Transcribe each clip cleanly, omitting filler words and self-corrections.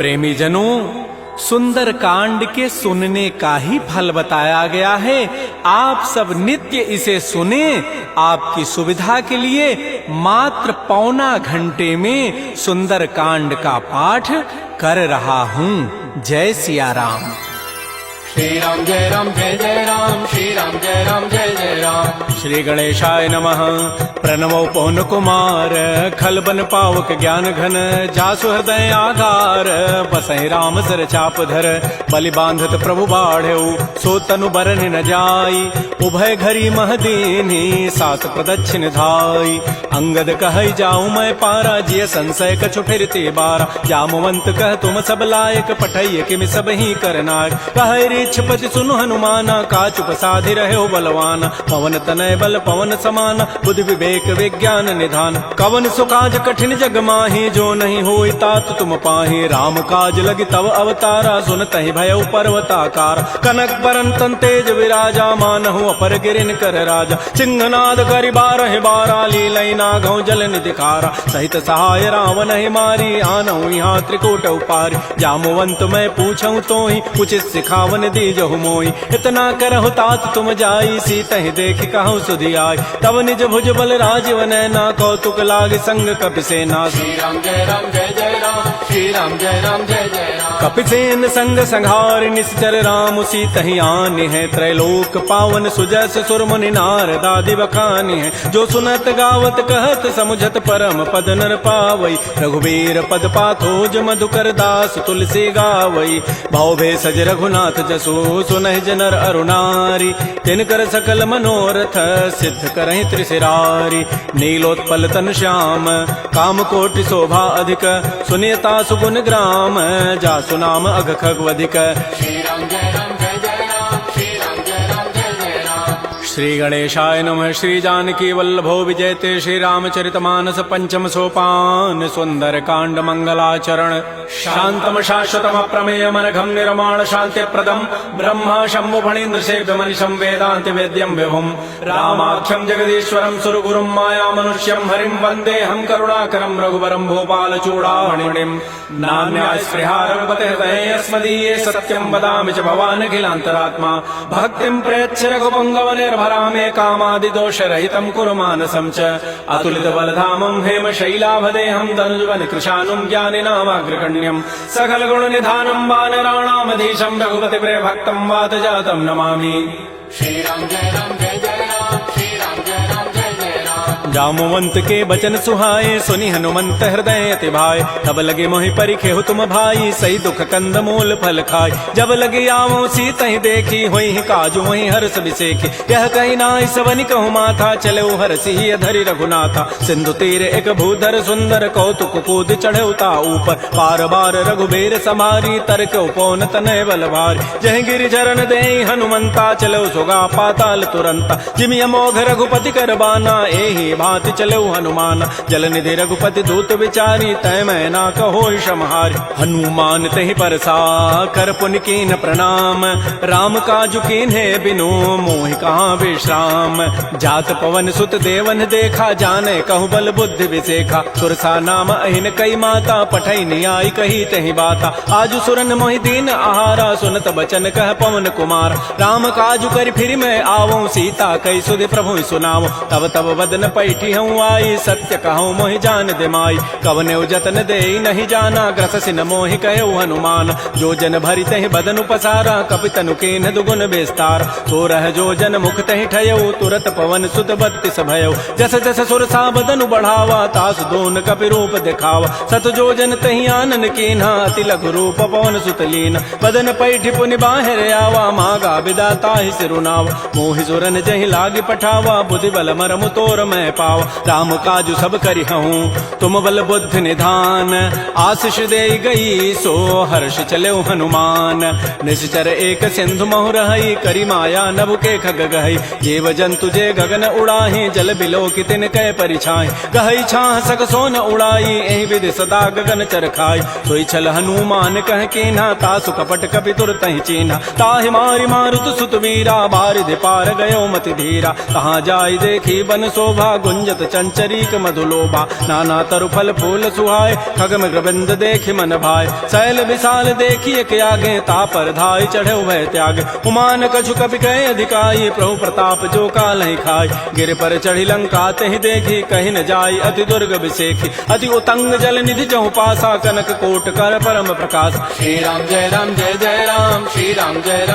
प्रेमी जनों, सुंदर कांड के सुनने का ही फल बताया गया है। आप सब नित्य इसे सुने। आपकी सुविधा के लिए मात्र पौना घंटे में सुंदर कांड का पाठ कर रहा हूँ। जय सिया राम। श्री राम जय राम, श्री राम जय राम, जय जय राम। श्री गणेशाय नमः। प्रणवो पवन कुमार, खलबन पावक ज्ञान घन, जासु हृदय आधार, बसहि राम सर चाप धर, बलि बांधत प्रभु बाढ़ऊ, सो तनु बरन न जाई, उभय घरी महदीनी, सात प्रदक्षिण धाई। अंगद कहई जाऊं मैं पारा, जिय संशय कछु फिरते बारा, जामवंत कह तुम सब लायक, पठैय किमि सब ही करनायक। कहै क्षपति सुनु हनुमाना, काचुप साधि रहे बलवाना, पवन तनय बल पवन समाना, बुद्धि विवेक विज्ञान निधान। कवन सुकाज कठिन जग माही, जो नहीं होई तात तुम पाही, राम काज लगी तव अवतारा, सुनतहि भयउ पर्वताकार। कनक बरन तन तेज विराजा, मानहु अपर गिरिन कर राजा, सिंहनाद करि बारहि बारा, लीलई नागौ जल निधिकारा। सहित सहाय रावण ही मारी, आनहु यहाँ त्रिकूट उपारी, जामवंत मैं पूछऊं तोहि, उचित सिखावन दीजहु मोई। इतना करहु तात तुम जाई, सीतहि देखि कहु सुधि आई, तब निज भुज बल राजीव नैना, कौतुक लाग संग कपिसेना। श्री राम जय राम, जय जय राम, श्री राम जय राम, जय जय राम। कपिसेन संग संहार, निश्चर राम सीतहि आनि है, त्रैलोक पावन सुजस सुर मुनि नारद आदि बखानि है। जो सुनत गावत कहत समुझत परम पद नर पावई, रघुबीर पद पाथोज मधुकर दास तुलसी गावई। भव भेषज रघुनाथ जसु, सुनहि जनर अरुणारी, तिनकर सकल मनोरथ सिद्ध करहि त्रिशिरारी। नीलोत्पल तन श्याम, काम कोटि शोभा अधिक, सुनियता सुगुण ग्राम, जासु नाम अघ खगवधिक। श्री राम जय राम, जय जय राम, श्री राम जय राम, जय जय राम। श्री गणेशाय नमः। श्री जानकी वल्लभो विजयते, श्री रामचरितमानस पंचम सोपान, सुंदर कांड मंगलाचरण। शांतम शाश्वतम प्रमेयम अनघम निर्माण शांति प्रदम, ब्रह्मा शंभु फणीन्द्र सेव्य मनिषं वेदांत वेद्यम विभुम, रामाख्यम जगदीश्वरम सुरगुरुम माया मनुष्यम हरिम, वंदे हम करुणाकरम रघुवरम भोपाल चूड़ामणिम। नान्या स्पृहा रघुपते हृदये अस्मदीये, सत्यम वदामि च भवान् अखिलान्तरात्मा, भक्तिं प्रयच्छ रघुपुङ्गव निर्भरामे, कामादि दोष रहितं कुरु मानसं च। अतुलित बलधामं हेम शैलाभदेहं, धनुजवन कृशानुं ज्ञानिनामाग्रगण्यं, सकल गुण निधानं वानराणामधीशं, रघुपति प्रिय भक्तं वात जातं नमामि। श्री राम जय राम, जय जय राम, श्री राम जय राम, जय जय राम। जामवंत के बचन सुहाए, सुनि हनुमंत हृदय अति भाए, तब लगे मोहि परिखेहु तुम भाई, सही दुख कंद मूल फल खाय। जब लगे आवो सीतहि देखी, होई काजु वही हर्ष बिसेखी, यह कही नाई सवनि कहु माथा, चले हरषि धरि रघुनाथा। सिंधु तीर एक भूधर सुंदर, कौतुक कूद चढ़े ता ऊपर, पार बार रघुबीर समारी, तर्क उपौन तनय बल भारी। जह गिरि चरण देहि हनुमंता, चलो सुगा पाताल तुरंता, जिमि अमोघ रघुपति कर बाना, एहि भांति चलो हनुमान। जल निधि रघुपति दूत विचारी, तय मैं ना कहो क्षमहारी। हनुमान तहि परसा कर पुनि कीन प्रणाम, राम काजु कीन्हे बिनु मोहि कहाँ विश्राम। जात पवन सुत देवन देखा, जाने कहु बल बुद्धि विसेखा, सुरसा नाम अहिन कई माता, पठई नियाई कही तहि बाता। आजु सुरन मोहि दीन आहारा, सुनत बचन कह पवन कुमार। राम काजु कर फिर मैं आवो, सीता कई सुधि प्रभु सुनावो। तब तब वदन पैठी हूँ आई, सत्य कहूँ मोहि जान दे माई। कवने जतन दे नहीं जाना, ग्रस सिन मोहि कहो हनुमान। जो जन भरि तहि बदन उपसारा, कपितनु कीन दुगुन विस्तार। तो रह जो जन मुख तहि ठयऊ, तुरत पवन सुत बत्तिस भयऊ। जस जस सुरसा बदनु बढ़ावा, तास दोन कपि रूप दिखावा। सत जो जन तहि आनन कीन्हा, अति लघु रूप पवन सुत लीन। बदन पैठि पुनि बाहिर आवा, मागा विदाता ही सिरुनावा। मोहि सुरन जहि लागी पठावा, बुद्धि बल मरमु तोर मैं पावा। राम काजु सब करि हूँ, तुम बल बुद्धि निधान। आशीष दे गई सो हर्ष चले हनुमान। निश्चर एक सिंधु महु रहई, करी माया नभ के खग गहई। जीव जंतु जे गगन उड़ाही, जल बिलो की तिन कै परिछाई। गहई छाह सक सोन उड़ाई, एहि विधि सदा गगन चरखाई। सोई छल हनुमान कह कीन्हा, तासु कपट कपि तुरतहि चीन्हा। ताहि मारि मारुत सुत वीरा, बारिधि पार गयो मति धीरा। कहाँ जाय देखी बन शोभा, गुंजत चंचरीक मधुलोभा नाना तरु फल फूल सुहाय खगम ग्रबिंद देखि मन भाय शैल विशाल देखिए के आगे तापर धाय चढ़े वह त्याग उमान कछु कपि कहे अधिकाई प्रभु प्रताप जो काल ही खाय गिर पर चढ़ी लंका तहि देखी कहीं न जाय अति दुर्ग विशेखी अति उतंग जल निधि चहु पासा कनक कोट कर परम प्रकाश श्री राम जय जय राम श्री राम जय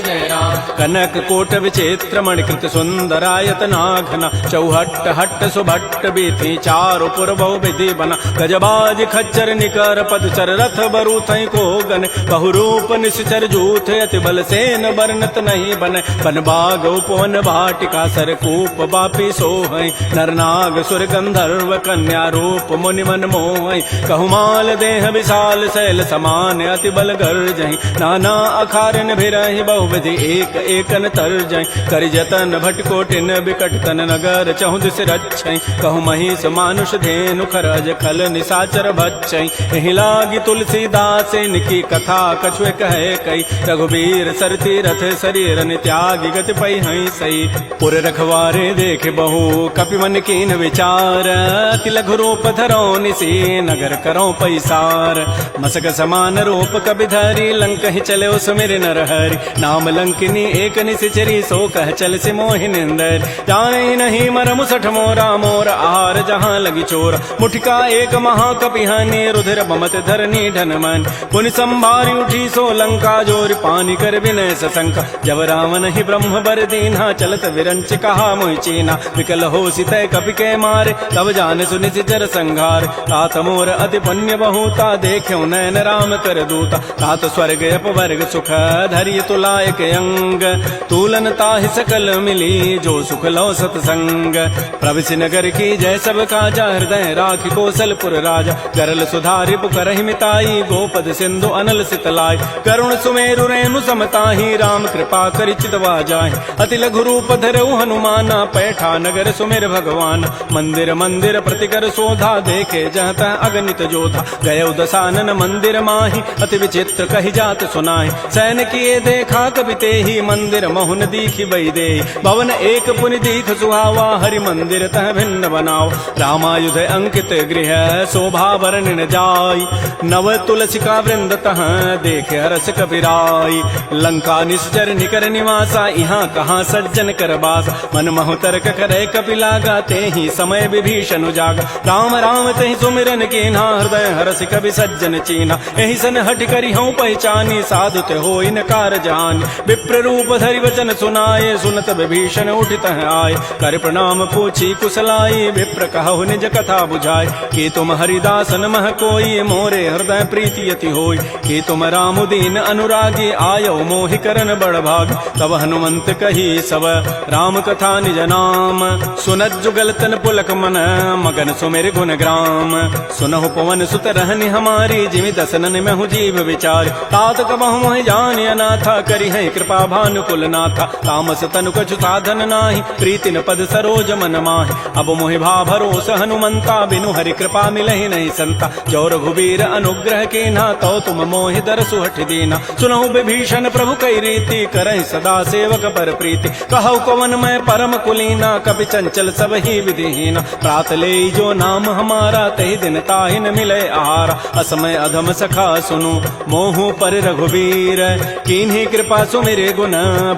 जय राम कनक कोट विचित्र मणिकृत सुंदरायत नाघना चौहट्ट हट्ट सुभट्ट बीथी चारु पुर बहु विधि बना गजबाज खच्चर निकर पदचर रथ बरु थई को गन बहुरूप निश्चर जूथ अति बल सेन वर्णत नहीं बन बन बाग उपवन भाटिका सर कूप बापी सोहई नरनाग सुर गंधर्व कन्या रूप मुनि मन मोहई कहुमाल देह विशाल शैल समान अति बल गर्जहि नाना अखारन भिरहि बहुविधि एक एकन तरजहि करि जतन भटकोटिन बिकट तन नगर चहु दिस रक्षहि कहु महिष मानुष धेनु खरज खल निशाचर भक्षहि एहि लागी तुलसीदास इनकी कथा कछुए कहे कई रघुबीर सरती रथ शरीर त्यागी गति पै हई सही पुर रखवारे देख बहु कपि मन कीन विचार अति लघु रूप धरो निसी नगर करो पैसार मसक समान रूप कबि धरी लंक ही चले सुमिर नर हरि नाम लंकिनी एक निशिचरी सो कह चल से मोहि निंदर जाने नहीं मर मुसठ मोरा मोर आहार जहाँ लगी चोर मुठिका एक महाकपिहानी रुधिर बमत धरनी ढन मन पुनि संभारी उठी सो लंका जोर पानी कर विनय सशंका जब रावण ही ब्रह्म बर दीन्हा चलत विरंच कहा मोहि चीना विकल हो सितय कपि के मारे तब जान सुनि सिचर संघार तात मोर अति पुण्य बहुता देख्यो नयन राम कर दूता तात स्वर्ग अपवर्ग सुख धरिय तुलायक अंग तूलन ताहि सकल मिली जो सुख लो सतसंग प्रविश नगर की जय सब काजा हृदय राखि कौशलपुर राजा गरल सुधारि पुकरहि मिताई गोपद सिंधु अनल सितलाई करुण सुमेरु रेणु समताहि राम कृपा करि चितवा जाहि अति लघु रूप धरऊ हनुमाना पैठा नगर सुमेर भगवान मंदिर मंदिर प्रतिकर शोधा देखे जहत अगणित जोधा गय दसानन मंदिर माहि अति विचित्र कहि जात सुनाहि सैन किए देखा कबि तेहि मंदिर महुन दीखि बई दे भवन एक पुनि दीख सुहावा हरि मंदिर तह भिन्न बनाओ रामायुध अंकित गृह शोभा वर्णन जाय नव तुलसिका वृंद तह देखे हरस कपिराई लंका निश्चर निकर निवासा यहाँ कहाँ सज्जन कर बास मन महु तर्क करे कपि लागा तेहि समय विभीषण जागा राम राम तेहि सुमिरन कीन्हा हृदय हरस कवि सज्जन चीना एहि सन हट करि हूँ पहचानी साधु ते हो इन कार जान विप्र रूप धरि वचन सुनाए सुनत विभीषण उठित आए कर प्रणाम पूछी कुशलाई विप्र कहु निज कथा बुझाए कि तुम हरिदासन मह कोई मोरे हृदय प्रीति अति होय कि तुम राम दीन अनुरागी आयो मोहि करन बड़ भाग तब हनुमंत कही सब राम कथा निज नाम सुनत जुगल तन पुलक मन मगन सुमेर गुण ग्राम सुनहु पवन सुत रहनि हमारी जिमि दसनन महु जीव विचार तात कबहु मोहि जान अनाथा करि है कृपा भानुकुल नाथा तामस तनु कछु साधन नाही प्रीति न पद सरोज मन माहि अब मोहि भा भरोस हनुमंता बिनु हरि कृपा मिलहि नहीं संता जो रघुबीर अनुग्रह कीन्हा तो तुम मोहि दरसु हठ दीना सुनहु विभीषण प्रभु कई रीति करहि सदा सेवक पर प्रीति कहु कवन मैं परम कुलीना कपि चंचल सब ही विधिहीना प्रात ले जो नाम हमारा तहि दिन ताहि न मिले आहारा असमय अधम सखा सुनु मोहु पर रघुबीर कीन्ही कृपा सुमिरे गुण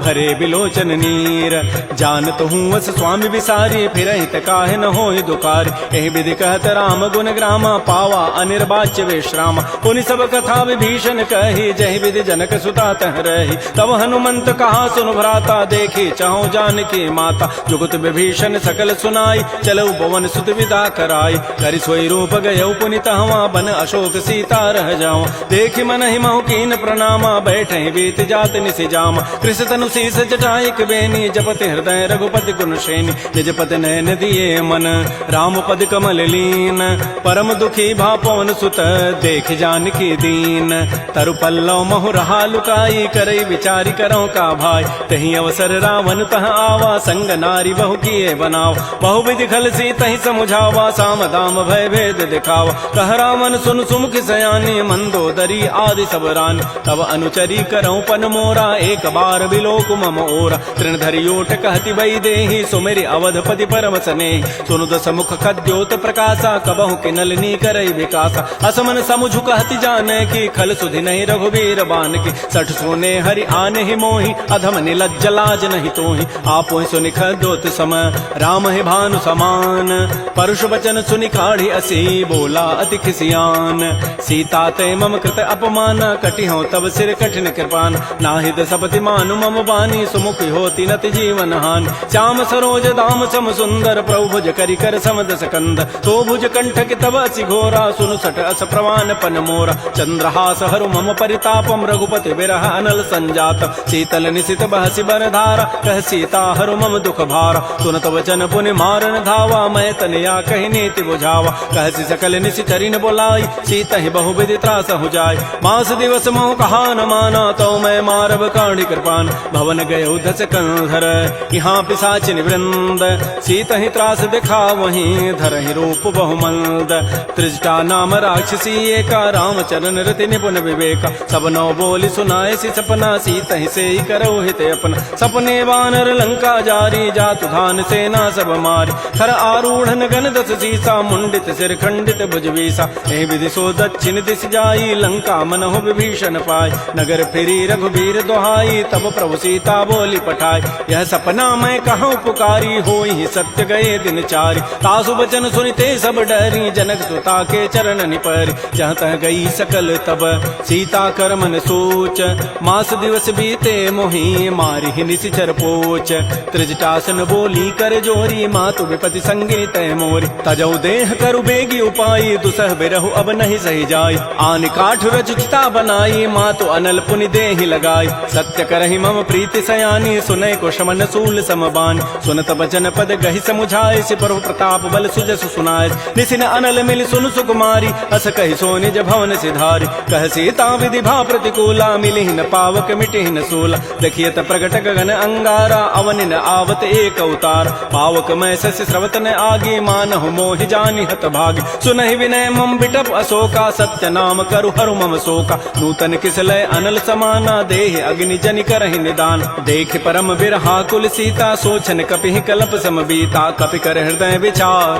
भरे बिलोचन नीर जानत हूँ वस स्वामी विसारी फिर हित काहे न होहि दुखारी एहि विधि कहत राम गुण ग्रामा पावा अनिर्वाच्य विश्राम पुनि सब कथा विभीषण कही जहि विधि जनक सुता तह रही तब हनुमंत कहा सुनु भ्राता देखी चाहो जानकी माता जुगत विभीषण सकल सुनाई चलऊ पवन सुत विदा कराई करि सोई रूप गयऊ पुनि तहवा बन अशोक सीता रह जाओ देखि मन ही महु कीन प्रणामा बैठे बीत जात निसि जामा कृष तनु शीस जटाइक बेनी जपति हृदय रघुपति गुण श्रेणी निजपति नयन दिए मन राम पद कमल लीन परम दुखी भा पवन सुत देख जानकी दीन तरु पल्लव महु रहा लुकाई करई विचारी करो का भाई तही अवसर रावण तह आवा संग नारी बहु किए बनाव बहु विधि खल सी तही समुझावा साम दाम भय भेद दिखावा कह रावण सुन सुमुख सयानी मंदोदरी आदि सब रानी तब अनुचरी करऊं पन मोरा एक बार बिलोक मम ओरा तृण धरियोट कहति बई देहि सुमेरि अवधपति परम परम स्नेह। सुनु दस मुख खद्योत प्रकाशा, कबहु के नलिनी करई विकासा। असमन समुझ कहति जाने की, खल सुधि नहीं रघुबीर बान की। सठ सोने हरि आने ही मोहि, अधम निलज्ज लाज नहीं तोहि। आपो सुनि खद्योत सम, राम है भानु समान। परुष वचन सुनि काढ़ी असी, बोला अति खिसियान। सीता ते मम कृत अपमान, कटि हो तब सिर कठिन कृपान। नाहिद सपति मानु मम बानी, सुमुखी होती नति जीवन हानि। श्याम सरोज दाम सम सुंदर, प्रभु भुज करि कर सम दस कंद। तो भुज कंठ के तब असि घोरा, सुनु सठ अस प्रवान पन मोरा। चंद्रहास हरु मम परितापम, रघुपति बिरह अनल संजात। शीतल निशित बहसि बर धारा, कह सीता हरु मम दुख भारा। सुनत वचन पुनि मारन धावा, मैं तनया कहि नीति बुझावा। कहसि सकल निशि चरिन बोलाई, सीता ही बहु विधि त्रास हो जाय। मास दिवस मोह कहा न माना, तो मैं मारब काढ़ी कृपान। भवन गए उधस कंधर, यहाँ पिशाचिन वृंद। सीता ही त्रास दिखा वहीं, धरहि रूप बहुमंद। त्रिजटा नाम राक्षसी एका, राम चरण रति निपुण विवेका। सब नौ बोली सुनाए सी सपना, सीता ही से करो हित अपना। सपने वानर लंका जारी, जातु धान सेना सब मारी। खर आरूढ़ गन दस सीसा, मुंडित सिर खंडित भुज वीसा। एहि विधि सो दक्षिण दिश जाई, लंका मनहु विभीषण पाय। नगर फिरी रघुबीर दोहाई, तब प्रभु सीता बोली पठाई। यह सपना मैं कहूँ पुकारी, होई सत्य गए दिन चारि। तासु बचन सुनिते सब डरी, जनक सुता के चरण निपरि। जहाँ तह गई सकल तब, सीता कर मन सोच। मास दिवस बीते मोहि, मारि निशिचर पोच। त्रिजटासन बोली कर जोरी, मातु विपति संगे तय मोरी। तजौ देह करु बेगी उपाई, दुसह बिरहु अब नहीं सही जाय। आन काठ रचिता बनाई, मातु अनल पुनि देहि लगाई। सत्य करहि मम प्रीति सयानी, सुनै को शमन सूल समबान। सुनत बचन पद गहि समुझाय, सिपरु प्रताप बल सुजस सुनाय। निसिन अनल मिल सुन सुकुमारी, अस कहि सो निज भवन सिधारी। कह सीता विधि भा प्रतिकूला, मिलिहि न पावक मिटिहि न सूला। देखियत प्रगट गगन अंगारा, अवनि न आवत एक अवतार। पावक मैं शशि स्रवत न आगे, मानहु मोहि जानि हत भागी। सुनहि विनय मम बिटप अशोका, सत्य नाम करु हरु मम शोका। नूतन किसलय अनल समाना, देहि अग्नि जनि करहि निदान। देख परम बिरहा कुल सीता, सोचन कपिहि कलप सम बीता। कपि कर हृदय विचार,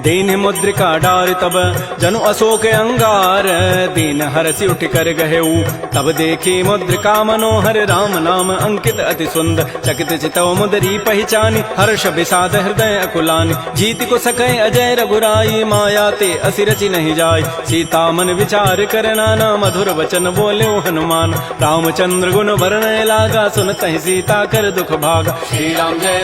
दीन मुद्रिका डार। तब जनु अशोक अंगार, दीन हरसि उठ कर गहेऊ। तब देखी मुद्रिका मनोहर, राम नाम अंकित अति सुंदर। चकित चितव मुदरी पहचानी, हर्ष विषाद हृदय अकुलानी। जीत को सकै अजय रघुराई, माया ते असि रचि नहीं जाय। सीता मन विचार कर नाना, मधुर वचन बोले हनुमान। रामचंद्र गुण वर्णय लागा, सुनत ही सीता कर दुख भागा। श्री राम जय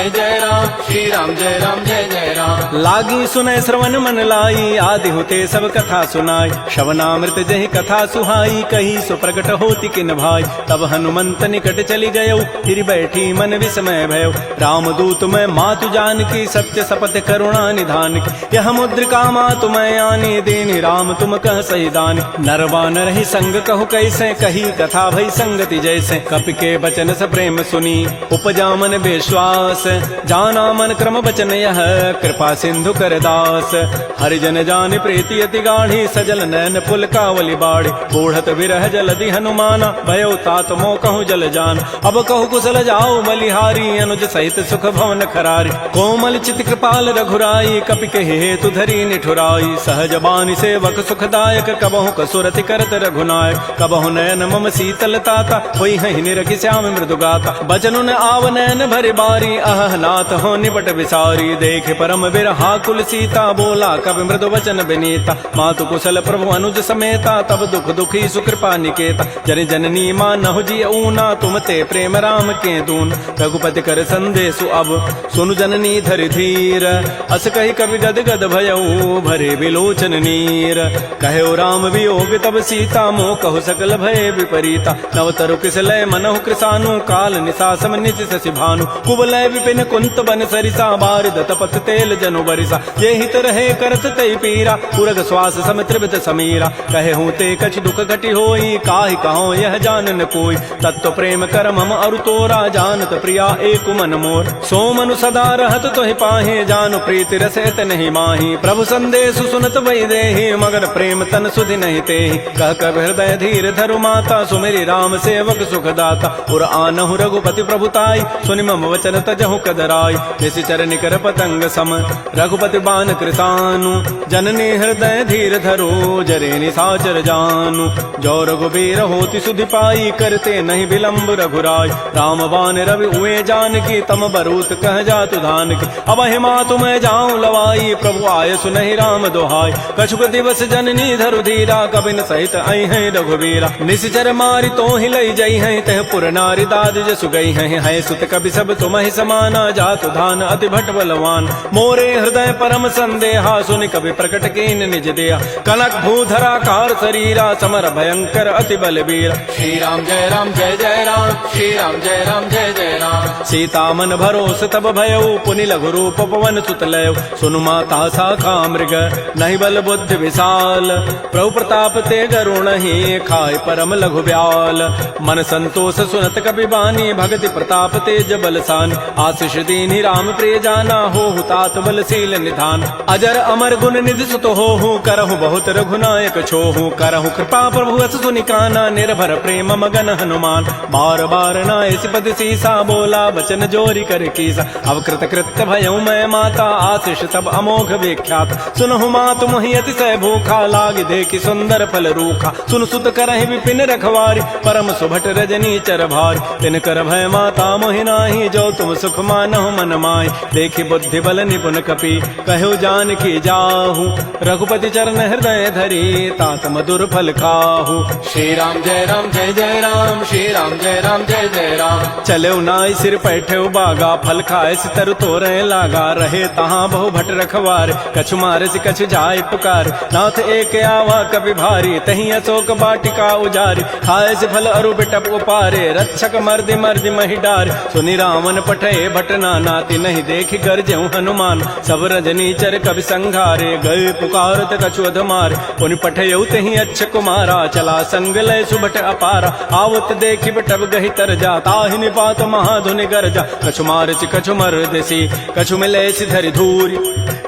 जय राम, श्री राम जय जय राम। लागी सुनय श्रवण मन लाई, आदि होते सब कथा सुनाई। श्रवणामृत जहि कथा सुहाई, कही सो प्रकट होति किन भाई। तब हनुमंत निकट चली गयो, फिर बैठी मन विस्मय भयो। रामदूत मैं मातु जानकी, सत्य शपथ करुणा निधान की। यह मुद्रिका मातु मैं आनी, दीनि राम तुम कह सही दानी। नरवानर ही संग कहु कैसे, कही कथा भई संगति जैसे। कपि के बचन स प्रेम सुनी, उपजा मन विश्वास। जाना मन क्रम बचन यह, कृपा सिंधु कर दास। हरिजन जान प्रीति अति गाढ़ी, सजल नैन पुल कावली बाढ़ी। बूढ़त विरह जलधि हनुमाना, भयो तात मोह कहूँ जल जान। अब कहु कुशल जाओ बलिहारी, अनुज सहित सुख भवन खरारी। कोमल चित कृपाल रघुराई, कपि के हेतु धरी निठुराई। सहज बानी सेवक सुखदायक, कबहु कसुरति करत रघुनायक। कबहु नयन मम शीतल ताता, होई हहि निरखि श्याम मृदु गाता। बचनुन आव नयन भरि बारी, अह नाथ हो निपट विसारी। देख परम बिरहा कुल सीता, बोला कवि मृदु वचन विनीता। मातु कुशल प्रभु अनुज समेता, तब दुख दुखी सुकृपा निकेता। जन जननी मानहु जिय ऊना, तुम ते प्रेम राम के दून। रघुपति कर संदेशु अब, सुनु जननी धरि धीर। अस कहि कवि गद गद भयऊ, भरे विलोचन नीर। कहो राम वियोग तब सीता, मोह कहु सकल भय विपरीता। नवतरु किसलय मनहु कृसानु, काल निशासम निज शशि भानु। कुवलय विपिन कुंत बन सरिसा, बारिद तपत तेल जनु बरिसा। ये हित रहे करत तई पीरा उरग श्वास सम त्रिविध समीरा कहे हूँ ते कछ दुख घटी होई काहि कहो यह जानन कोई तत्व प्रेम कर मम अरु तोरा जानत प्रिया एक मन मोर सो मनु सदा रहत तोहि पाहि जानु प्रीति रसत नहीं माही प्रभु संदेश सुनत वही देहि मगन प्रेम तन सुधि नहीं तेहि कह कर हृदय धीर धरु माता सुमेरी राम सेवक सुख दाता उर आनहु रघुपति प्रभुताई सुनि मम वचन तजहु कदराई निशिचर निकर पतंग सम रघुपति बान कृतानु जननी हृदय धीर धरो जरे निसाचर जानु जो रघुबीर होति सुधि पाई करते नहीं विलंब रघुराय राम बान रवि उए जान की तम बरूत कह जातु धान की अब हिमा तुम्हें जाऊं लवाई प्रभु आय सुनहि राम दोहाई कछुक दिवस जननी धरु धीरा कबिन सहित आई है रघुबीरा निशिचर मारि तो ही लई जई है तह पुर नारी दाद जसु गई है सुत कवि सब तुम ही समाना जातु धान अति भट बलवान मोरे हृदय परम संदेहा सुनि कवि प्रकट कीन निज दिया कनक भूधरा कार शरीरा समर भयंकर अति बलबीर श्री राम जय राम श्री राम जय जय राम सीता मन भरोस तब भयउ पुनि लघु रूप पवन सुत लय सुनु माता शाखा मृग नहीं बल बुद्धि विशाल प्रभु प्रताप ते गरुण ही खाय परम लघु ब्याल मन संतोष सुनत कपि बानी भगति प्रताप तेज बलसान आशीष दीनि राम प्रिय जाना हो तात बलशील निधान अजर अमर गुण निधि सुत हो करहु बहुत रघुनायक छोहु करहु कृपा प्रभु अस सुनि काना निर्भर प्रेम मगन हनुमान बार बार नाय सिपति सीसा बोला बचन जोरी कर कीसा अब कृत कृत्य भयउ मैं माता आशीष तब अमोघ विख्यात सुनहु मातु मोहि अतिशय भूखा लाग देखि सुंदर फल रूखा सुन सुत करहि विपिन रखवारी परम सुभट रजनी चर भारी तिन कर भय माता मोहि नाही जो तुम सुख मानहु मन माहि देखि बुद्धि बल निपुण कपि कहु जान की जाहु रघुपति चरण हृदय धरी तात मधुर फल खाहु श्री राम जय जय राम श्री राम जय जय राम चलो नाई सिर पैठे बागा फल खाए सितर तोरे लागा रहे तहाँ बहु भट रखवार कछु मारे से कछु जाय पुकार नाथ एक आवा कभी भारी तही अशोक बाटिका उजारी खाए से फल अरु बिटप उपारे रक्षक मर्दि मर्दि मही डार सुनि रावण पठे भटना नाति नहीं देखि गरजेउ हनुमान सब रजनी चर कवि संघारे गए पुकारत कछु अधमार पुनि पठयउ तही अच्छ कुमारा चला संग लय सुभट अपारा आवत देखि बटब गहि तर जा ताहि निपात महाधुनि गरजा कछु मारसि कछु मर्दसि कछु मिले धरि धूरी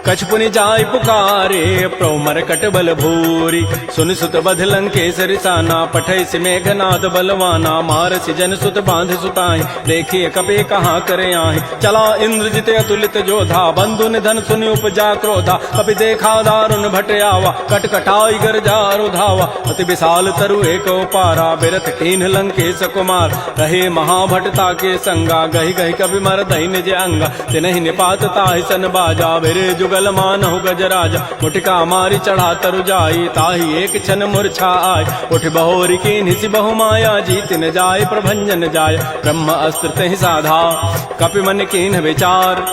कछु पुनि जाय पुकारे प्रभु मरकट बल भूरी सुन सुत बध लंकेसरि साना पठै सि मेघनाद बलवाना मारसि जन सुत बांध सुताई देखिए कपे कहाँ करे आहि चला इंद्रजित अतुलित जोधा बंधु निधन सुनि उपजा क्रोधा कपि देखा दारुण भट आवा कटकटाई गरजा रुधावा अति विशाल तरु एक पारा बिरथ कीन्ह लंकेश कुमार रहे महाभटता के संगा गहि गहि कवि मर दहि निज अंगा तिनहि निपात ताहि सन बाजा बिरे जुगल मानहु गजराजा मुटिका मारी चढ़ा तरु जाई ताहि एक क्षण मूर्छा आय उठ बहोरी की निसि बहु माया जीत न जाय प्रभंजन जाय ब्रह्म अस्त्र तहि साधा कपि मन कीन्ह विचार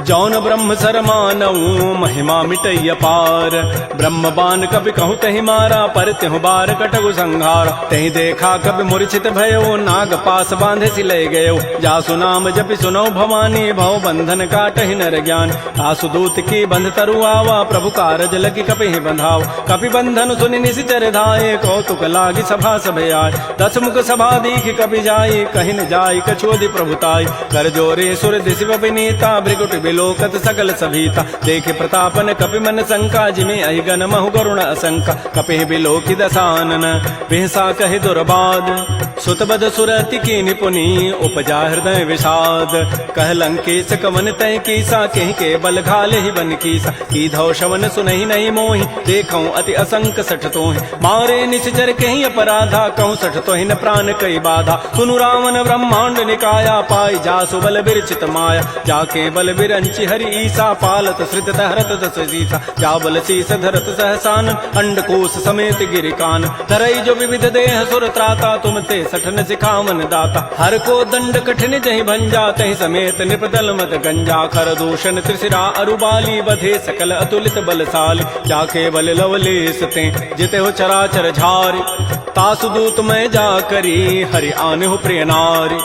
जौन ब्रह्म सर मानऊ महिमा मिटई अपार ब्रह्म बान कपि कहु तहि मारा पर तिहु बार कटगु संहार तहि देखा कपि मूर्छित भयो नाग पास बांधे सि ले गयो जासु नाम जपि सुनो भवानी भव बंधन काटहि नर ज्ञान आसु दूत की बंध तरु आवा प्रभु कारज लगी कपि बंधाव कपि बंधन सुनि निशिचर धाये कौतुक लागी सभा सभे आय दस मुख सभा दीख कपि जाई कहि न जाई कछोदि प्रभुताई कर जोरे सुर दिशि विनीता भृगुट बिलोकत सकल सभीता देखे प्रतापन कपि मन शंका जिमे अहि गन महु गरुण असंका कपि बिलोकि दसानन बिहसा कहि दुर्बाद सुतबद सुरति की निपुनी उपजा हृदय विषाद कह लंकेश कवन तय कीसा कहि के बल घाले ही बन कीसा की धौ शवन सुनहि नहीं मोहि देखऊं अति असंक सठ तोहि मारे निश्चर कहि अपराधा कहूँ सठ तोहि न प्राण कई बाधा सुनु रावण ब्रह्मांड निकाया पाई जासु बल बिरचित माया जाके बल बिरंचि हरि ईसा पालत श्रित दहरत दस सीसा जा बल शीस धरत सहसान अंडकोश समेत गिरिकान धरई जो विविध देह सुर त्राता तुम ते सठन सिखावन दाता हर को दंड कठिन जहि भंजा तहि समेत निपदल मत गंजा खर दूषण त्रिशिरा अरुबाली बधे सकल अतुलित बलशाली जाके बल लवलेस ते जिते हो चराचर झारी तासु दूत मैं जा करी हरि आने हो प्रिय नारी।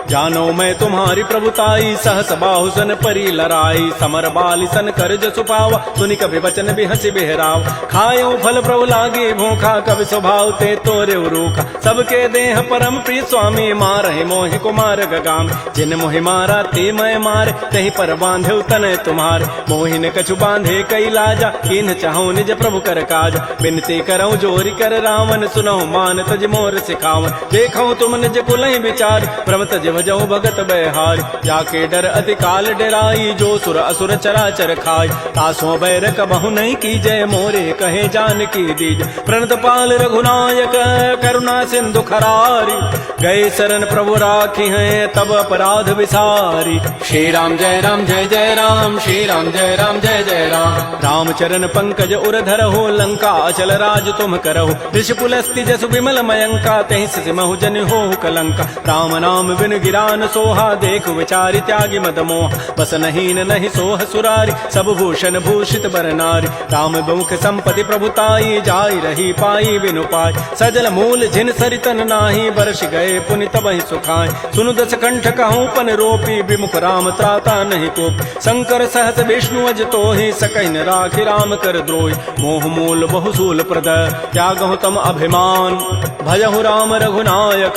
जानो मैं तुम्हारी प्रभुताई सहस बाहु सन परी लराई। समर बाली सन कर जसु पावा सुनि कभी वचन भी हंसी बेहराव। खायो फल प्रभु लागे भूखा कभी स्वभाव ते तोरे रूखा। सबके देह परम प्रिय स्वामी मारहि मोहि कुमार गगाम। जिन मोहि मारा ते मैं मारे तही पर बांधे तनय तुम्हारे। मोहिन कछु बांधे कई लाजा कीन चाहूं निज प्रभु कर काज। बिनती करऊं जोरी कर रावण सुनहु मान तज मोर सिखावन। देखऊं तुम निज कुलहि विचार प्रभ तज भजऊं भगत बहारी। जाके डर अति काल डराई जो सुर असुर चराचर खाई। तासों बैर कबहु नहीं की जय मोरे कहे जान की दीज। प्रणत पाल रघुनायक करुणा सिंधु खरारी। गए शरण प्रभु राखी हैं तब अपराध विसारी। श्री राम जय राम श्री राम जय जय राम। राम चरण पंकज उर धरहु लंका अचल राज तुम करहु। ऋषि पुलस्ति जसु विमल मयंका तहि सिमहु जन हो कलंका। राम नाम बिन गिरान सोहा देखु विचारि त्यागी मद मोह। बस नहीं नहीं सोह सुरारी सब भूषण भूषित बर नारी। राम बहुख संपत्ति प्रभुताई जाई रही पाई बिनु पाई। सजल मूल जिन सरितन नाही बरस गए पुनि तबहि सुखाय। सुनु दस कंठ कहूँ पन रोपी विमुख राम त्राता नहीं कोप। शंकर सहस विष्णु अज तोहि सकहिन राखि राम कर द्रोही। मोह मूल बहुसूल प्रद त्यागहु तम अभिमान। भजहु राम रघुनायक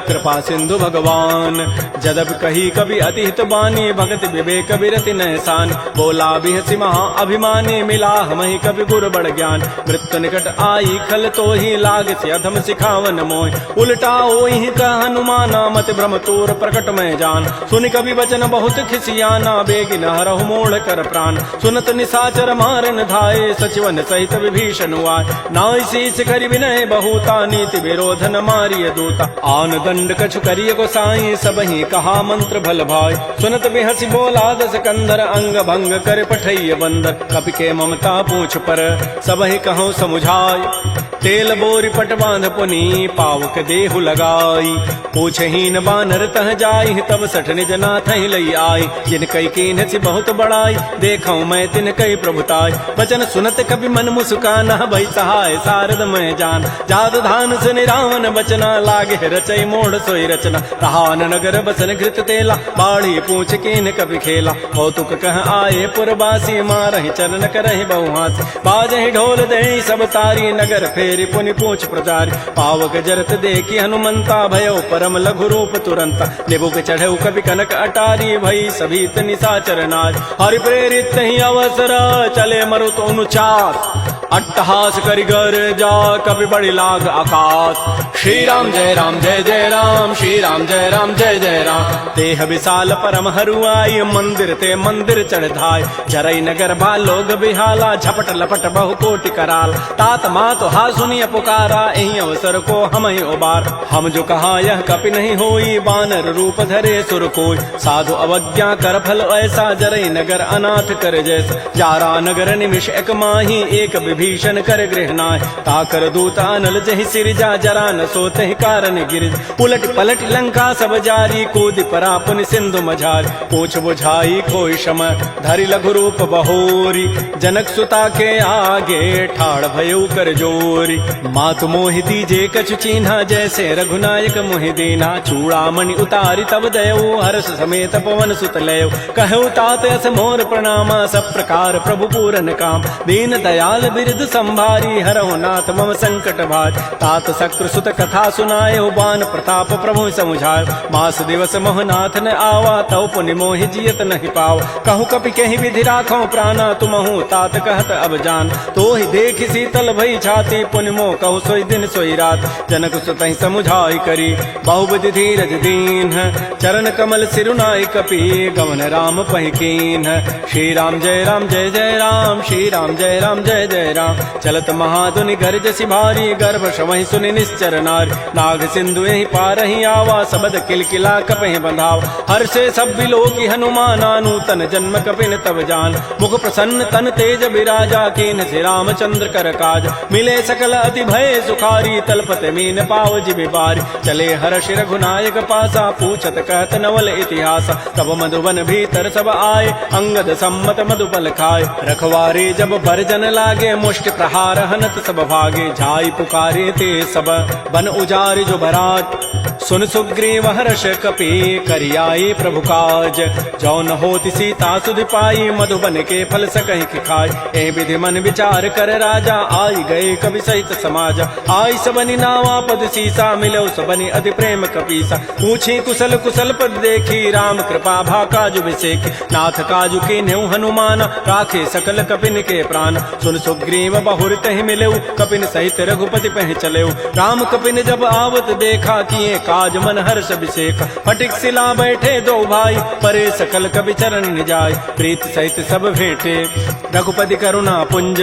कृपा सिंधु भगवान। जदब कही कभी अतिहित बानी भगत विवेक विरति नहसान। बोला बिहसी महा अभिमानी मिला हमहि कभी गुर बड़ ज्ञान। मृत्यु निकट आई खल तो ही लाग से अधम सिखावन मोह। उल्टा ओहि कह हनुमाना मत भ्रम तोर प्रकट में जान। सुन कभी वचन बहुत खिसियाना बेगिन हरहु मोड़ कर प्राण। सुनत निशाचर मारन धाये सचिवन सहित विभीषण आए। नाई शीस करि विनय बहुता नीति विरोधन मारिय दूता। आन दंड कछु करिय गोसाई सबहि कहा मंत्र भल भाई। सुनत बिहसी बोला दस कंधर अंग भंग कर पठैय बंदर। कपि के ममता पूछ पर सबहि कहूँ समुझाय। तेल बोरी पट बांध पुनी पावक देहु लगाई। पूछहीन बानर तह जाई तब सठ निज नाथ लई आई। जिन कई कीन सी बहुत बड़ाई देखऊं मैं तिन कई प्रभुताई। वचन सुनत कभी मन मुस्काना भई सहाय सारद मैं जान। जाद धान सुनि रावण बचना लागे रचई मोड़ सोई रचना। रहान नगर बसन घृत तेला बाढ़ी पूछ कीन कभी खेला। कौतुक कह आए पुरबासी मारहि चरण करहि बहुहासी। बाजहि ढोल दहि सब तारी नगर फेरि पुनि पूछ प्रचारी। पावक जरत देखी हनुमंता भयो परम लघु रूप तुरंता। निबुक चढ़ऊ कभी कनक अटारी भई सभीत निशाचर नाज। हरि प्रेरित ही अवसर चले मरुत अनुचास। अट्टहास करि गर जा कभी बड़ी लाग आकाश। श्री राम जय राम श्री राम जय जय राम। देह विशाल परम हरुआई मंदिर ते मंदिर चढ़ धाय। जरई नगर बालोग बिहाला झपट लपट बहु कोटि कराल। तात मात हा सुनिय पुकारा एहि अवसर को हम ही उबार। हम जो कहा यह कपि नहीं होई बानर रूप धरे सुर कोई। साधु अवज्ञा कर फल ऐसा जरई नगर अनाथ कर जैसा। जारा नगर निमिष एक माही एक विभीषण कर गृह नाय। ताकर दूत अनल जहि सिरजा जरा न सोते कारण गिरिज। उलट पलट लंका सब जारी कूद परा पुनि सिंधु मझारी। पूछ बुझाई कोई शम धरि लघु रूप बहोरी। जनक सुता के आगे ठाड़ भयउ कर जोरी। मातु मोहि दीजे कछु चीन्हा जैसे रघुनायक मोहि दीना। चूड़ामणि उतारी तब दयऊ हर्ष समेत पवन सुत लयऊ। कहऊ तात यस मोर प्रणामा सब प्रकार प्रभु पूरन काम। दीन दयाल बिरद संभारी हरहु नाथ मम संकट भार। तात शक्र सुत कथा सुनाए बान प्रताप प्रभु समुझाय। मास दिवस मोहनाथ न आवा तव पुनि मोहि जियत नहीं पाव। कहूँ कपि कहि विधि राखो प्राणा तुमहु तात कहत अब जान। तो ही देख शीतल भई छाती पुनि मोह कहु सोई दिन सोई रात। जनक सुत समुझाई करी बहुविधि धीरज दीन। चरण कमल सिरुनाई कपि गवन राम पहिकीन। श्री राम जय राम श्री राम जय जय राम। चलत महाधुनि गर्जसि भारी गर्भ शवहि सुनि निश्चर नारी। नाग सिंधु एहि पार ही आवा सबद किलकिला कपहि बंधाव। हर से सब बिलोकी हनुमाना नूतन जन्म कपिन तब जान। मुख प्रसन्न तन तेज विराजा कीन से रामचंद्र कर काज। मिले सकल अति भय सुखारी तलपत मीन पाव जिबि बारी। चले हर्ष रघुनायक पासा पूछत कहत नवल इतिहास। तब मधुवन भीतर सब आए अंगद सम्मत मधुपल खाए। रखवारे जब भरजन लागे मुष्टि प्रहार हनत सब भागे, जाई पुकारे ते सब बन उजारे जो बरात। सुन सुग्रीव हर्ष कपि करियाए प्रभु काज, जौन होति सीता सुधि पाई, मधुबन के फल सकहि कि खाय। ए विधि मन विचार कर राजा, आई गए कवि सहित समाज। आई सबनि नावा पद सीसा, मिलो सबनि अति प्रेम कपीसा। पूछी कुशल कुशल पद देखी, राम कृपा भा काजु विसेखी। नाथ काजु के नेउ हनुमान, राखे सकल कपिन के प्राण। सुन सुग्रीव बहुर तहि मिलेउ, कपिन सहित रघुपति पह चलेउ। राम कपिन जब आवत देखा, किए काज मन हर्ष अभिषेक। फटिक सिला बैठे दो भाई, परे सकल कवि चरण निजाय। प्रीत सहित सब भेंटे, रघुपति करुणा पुंज।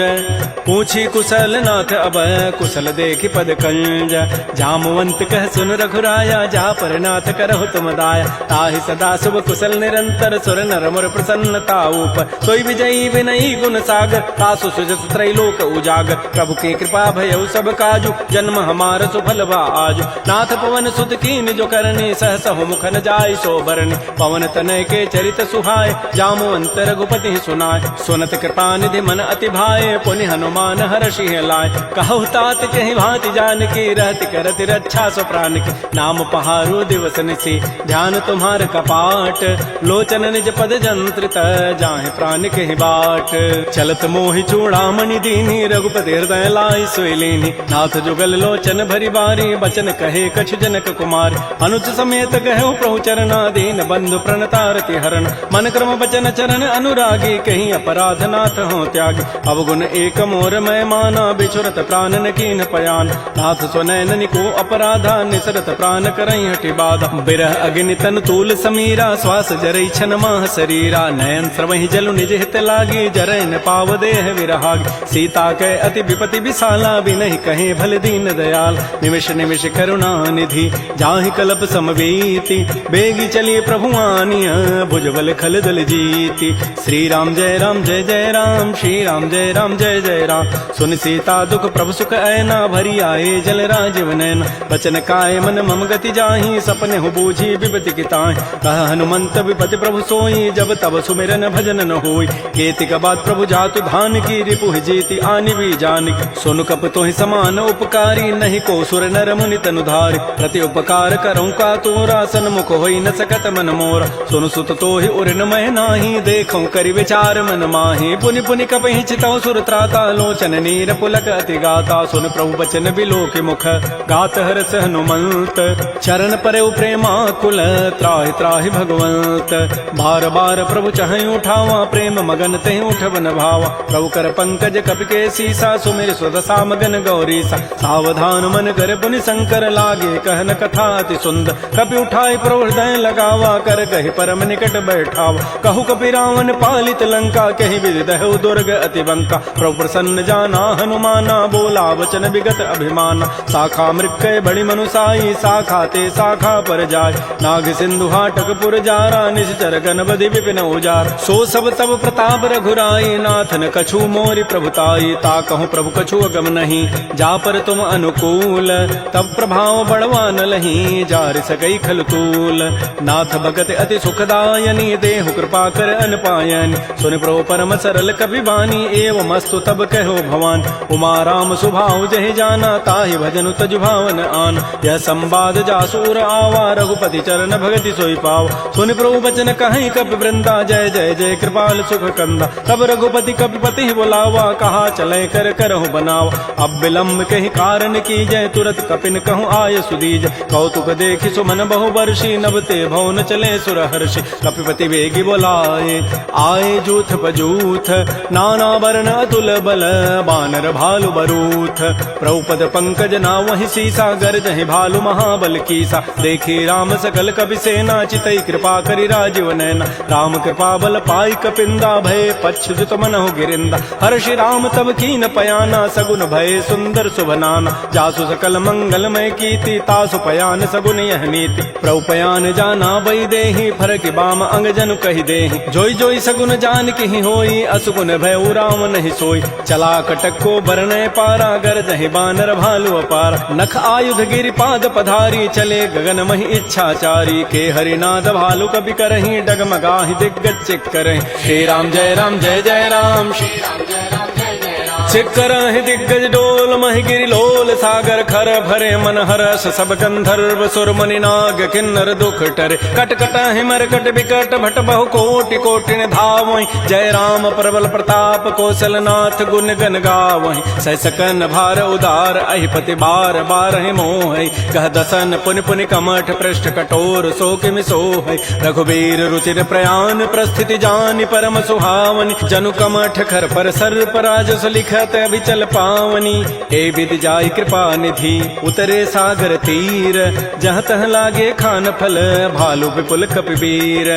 पूछी कुशल नाथ अब, कुशल देखि पद कंज। जामवंत कह सुन रघुराया, जा पर नाथ करहु तुम दाया। ताहि सदा शुभ कुशल निरंतर, सुर नर मुर प्रसन्नता ऊपर। सोई विजयी विनयी गुण सागर, तासु सुजत त्रैलोक उजागर। प्रभु की कृपा भयउ सब काजु, जन्म हमार सुफल बा आजु। नाथ पवन सुत कीन जो करनी, सहस हो मुख न जाय सो बरनी। पवन तनय के चरित सुहाय, जामवंत रघुपति सुनाय। सुनत कृपा निधि मन अति भाए, पुनि हनुमान हर्षि लाय। कहु तात कहि भांति जानकी, रहति करति रक्षा सो प्राण की। नाम पहारो दिवस निशि, ध्यान तुम्हार कपाट। लोचन निज पद जंत्रित, जाहि प्राण कहि बाट। चलत मोहि चूड़ामणि दीनी, रघुपति हृदय लाई सोई लीनी। नाथ जुगल लोचन भरी बारी, बचन कहे कछु जनक कुमार। अनुज समेत कहु प्रभु चरणा, दीन बंधु प्रणतारति हरण। मन क्रम बचन चरण अनुरागी, कहीं अपराध नाथ हो त्यागी। अवगुण एक मोर मैं माना, बिछुरत प्राण न कीन पयान। नाथ स्वनयन को अपराधा, निसरत प्राण करई हटि बाधा। बिरह अग्नि तन तूल समीरा, श्वास जरई छन माह शरीरा। नयन स्रवहि जलु निज हित लागी, जरय न पाव देह विरहागी। सीता के अति विपति विशाला, बिनहि कहे भल दीन दयाल। निमिष निमिष करुणा निधि, जाहि कल्प समवेति। बेगी चलिए प्रभु आनिया, भुजबल खल दल जीति। श्री राम जय राम जय जय राम, श्री राम जय राम जय जय राम। सुन सीता दुख प्रभु सुख ऐना, भरी आए जल राजीव नैना। बचन काय मन मम गति जाहि, सपने हो बूझी विपति की ताहि। कह हनुमंत विपति प्रभु सोई, जब तब सुमिरन भजन न होई। केतिक बाद प्रभु जातु धान की, रिपुहि जीति आनि भी जानिक। सुन कप तोहि समान उपकारी, नहीं को सुर नर मुनि तनुधारि। प्रति उपकार करऊँ का तोरा, सन्मुख होई न सकत मन मोरा। सुन सुत तोहि उर न मह नाही, देखऊँ करि विचार मन माहि। पुनि पुनि कपहि चितऊ सुर त्राता, लोचन नीर पुलक अति गाता। सुन प्रभु बचन बिलो के मुख, गात हरस हनुमंत। चरण परउ प्रेमाकुल, त्राहि त्राहि भगवंत। बार बार प्रभु चहई उठावा, प्रेम मगन तेहि उठवन भावा। प्रभु कर पंकज कपि के सीसा, सुमिर सुदशा मगन गौरीसा। सावधान मन कर पुनि शंकर, लागे कहन कथा अति सुंदर। कपि उठाई प्रभु हृदय लगावा, कर कहि परम निकट बैठावा। कहु कपि रावण पालित लंका, कहि विधि दहु दुर्ग अति बंका। प्रभु प्रसन्न जाना हनुमाना, बोला वचन विगत अभिमाना। शाखा मृक्कय बड़ी मनुसाई, शाखा ते शाखा पर जाय। नाग सिंधु हाटक पुर जारा, निश्चर गणपति विपिन उजार। सो सब तब प्रताप रघुराई, नाथन कछु मोरि प्रभुताई। ता कहूँ प्रभु कछु अगम नहीं, जा पर तुम अनुकूल। तब प्रभाव बड़वा न लही, जार सकई खल तूल। नाथ भगत अति सुखदायनी, देहु कृपा कर अनपायनी। सुन प्रभु परम सरल कपि बानी, एवं मस्तु तब कहो भवान। उमा राम सुभाव जहि जाना, ताहि भजनु तजु भावन आन। यह संवाद जासूर आवा, रघुपति चरण भगति सोई पाव। सुन प्रभु बचन कहीं कपि वृंदा, जय जय जय कृपाल सुख कंदा। तब रघुपति कपिपति बुलावा, कहा चले कर करहु बनावा। अब विलम्ब कहीं कारण की जय, तुरत कपिन कहूँ आय सुदीज। कौतुक देखि सुमन बहु वर्षी, नभते भवन चले सुर हर्षि। कपिपति वेगी बोलाए, आए जूथ पजूथ। नाना वर्ण अतुल बल, बानर भालु बरूथ। प्रभुपद पंकज नावहि सीसा, गर्जहि भालु महाबल कीसा। देखी राम सकल कपि सेना, चितई कृपा करि राजीव नैना। राम कृपा बल पाई कपिंदा, भय पच्छुत मनहु गिरिंदा। हर्षि राम तब कीन पयाना, सगुन भय सुंदर शुभनाना। जासु सकल मंगलमय कीर्ति, तासु पयान सगुन यह नीति। प्रभु पयान जाना बई देहि, फरक बाम अंग जनु कहि देहि। जोई जोई सगुन जान की होई, असुगुन भय राम नहीं सोई। चला कटक को बरनय पारा, गरजहि बानर भालु अपार। नख आयुध गिरि पाद पधारी, चले गगन महि इच्छाचारी। के हरिनाद भालु कपि करहि, डगमगाहि दिग्गज चिक करहि। श्री राम जय जय राम, श्री राम जय राम जय जय राम। शिखर दिग्गज डोल महि गिरि लोल सागर खर भरे मन हरस सब गंधर्व सुर मुनि नाग किन्नर दुख टरे कट कट मरकट विकट भट बहु कोटि कोटिन धावहि जय राम प्रबल प्रताप कौशल नाथ गुण गन गावहि सह सकन भार उदार अहिपति बार बार मोह कह दसन पुनि पुनि कमठ पृष्ठ कठोर शोक मिसोह रघुबीर रुचिर प्रयाण प्रस्थिति जानि परम सुहावनि जनु कमठ खर पर सर्प राजस लिखत अभिचल पावनी ए विधि जाय कृपा निधि उतरे सागर तीर जहाँ तह लागे खान फल भालु विपुल कपिवीर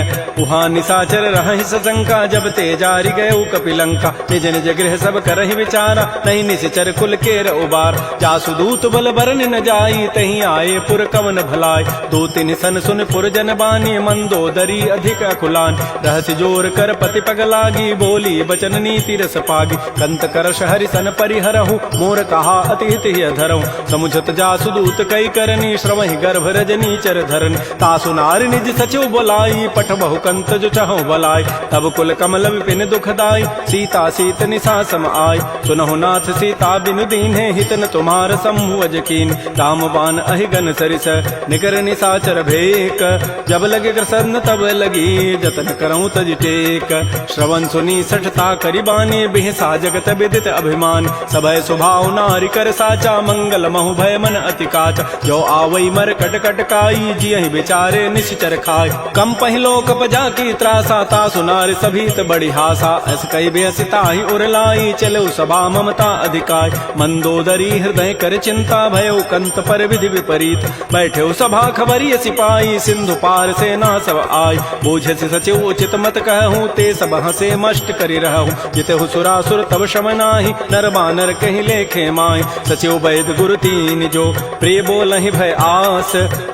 उहाँ निशाचर रहहि सशंका जब ते जारि गए कपिलंका निज निज गृह सब करहि विचारा नहीं निश्चर कुल केर उबार जासु दूत बल बरन न जाई तहीं आए पुर कवन भलाय दो तिन सन सुन पुर जन बानी मंदोदरी अधिक अकुलान रहस्य जोर कर पति पग लागी बोली बचन नीति रस पागी कंत करश हरि सन परिहरहु मोर कहा अति हित धरहु समुझत जासु दूत कई करनी श्रवहि गर्भ रजनी चर धरनी तासु नार निज सचिव बोलाई पठ बहु कंत जो चहु बलाई तब कुल कमल विपिन दुखदाई सीता सीत निशा सम आय सुनहु नाथ सीता बिनु दीन्हे हित न तुम्हार समूह अजकीन राम बान अहिगन सरिस निकर निशाचर भेक जब लगे कृष्ण तब लगी जतन करऊं तज टेक श्रवण सुनी सठता करिबानी बिहसा जगत विदित अभिमान सबय स्वभाव नारी कर साचा मंगल महु भय मन अति काच जो आवई मर कट कट काई जियहि विचारे निश्चर खाय कम पहिलो कप जाकी त्रासा ता सुनार सभीत बड़ी हासा अस कई बेसिता ही उरलाई चलो सभा ममता अधिकाय मंदोदरी हृदय कर चिंता भयो कंत पर विधि विपरीत बैठे सभा खबरी सिपाही सिंधु पार से ना सब आय बूझे से सचिव उचित मत कहूँ ते सब हसे मष्ट करी रहूँ जिते सुरासुर तब शमनाहि नर बानर कहीं लेखे माय सचिव वैद गुरु तीन जो प्रिय बोलहि भय आस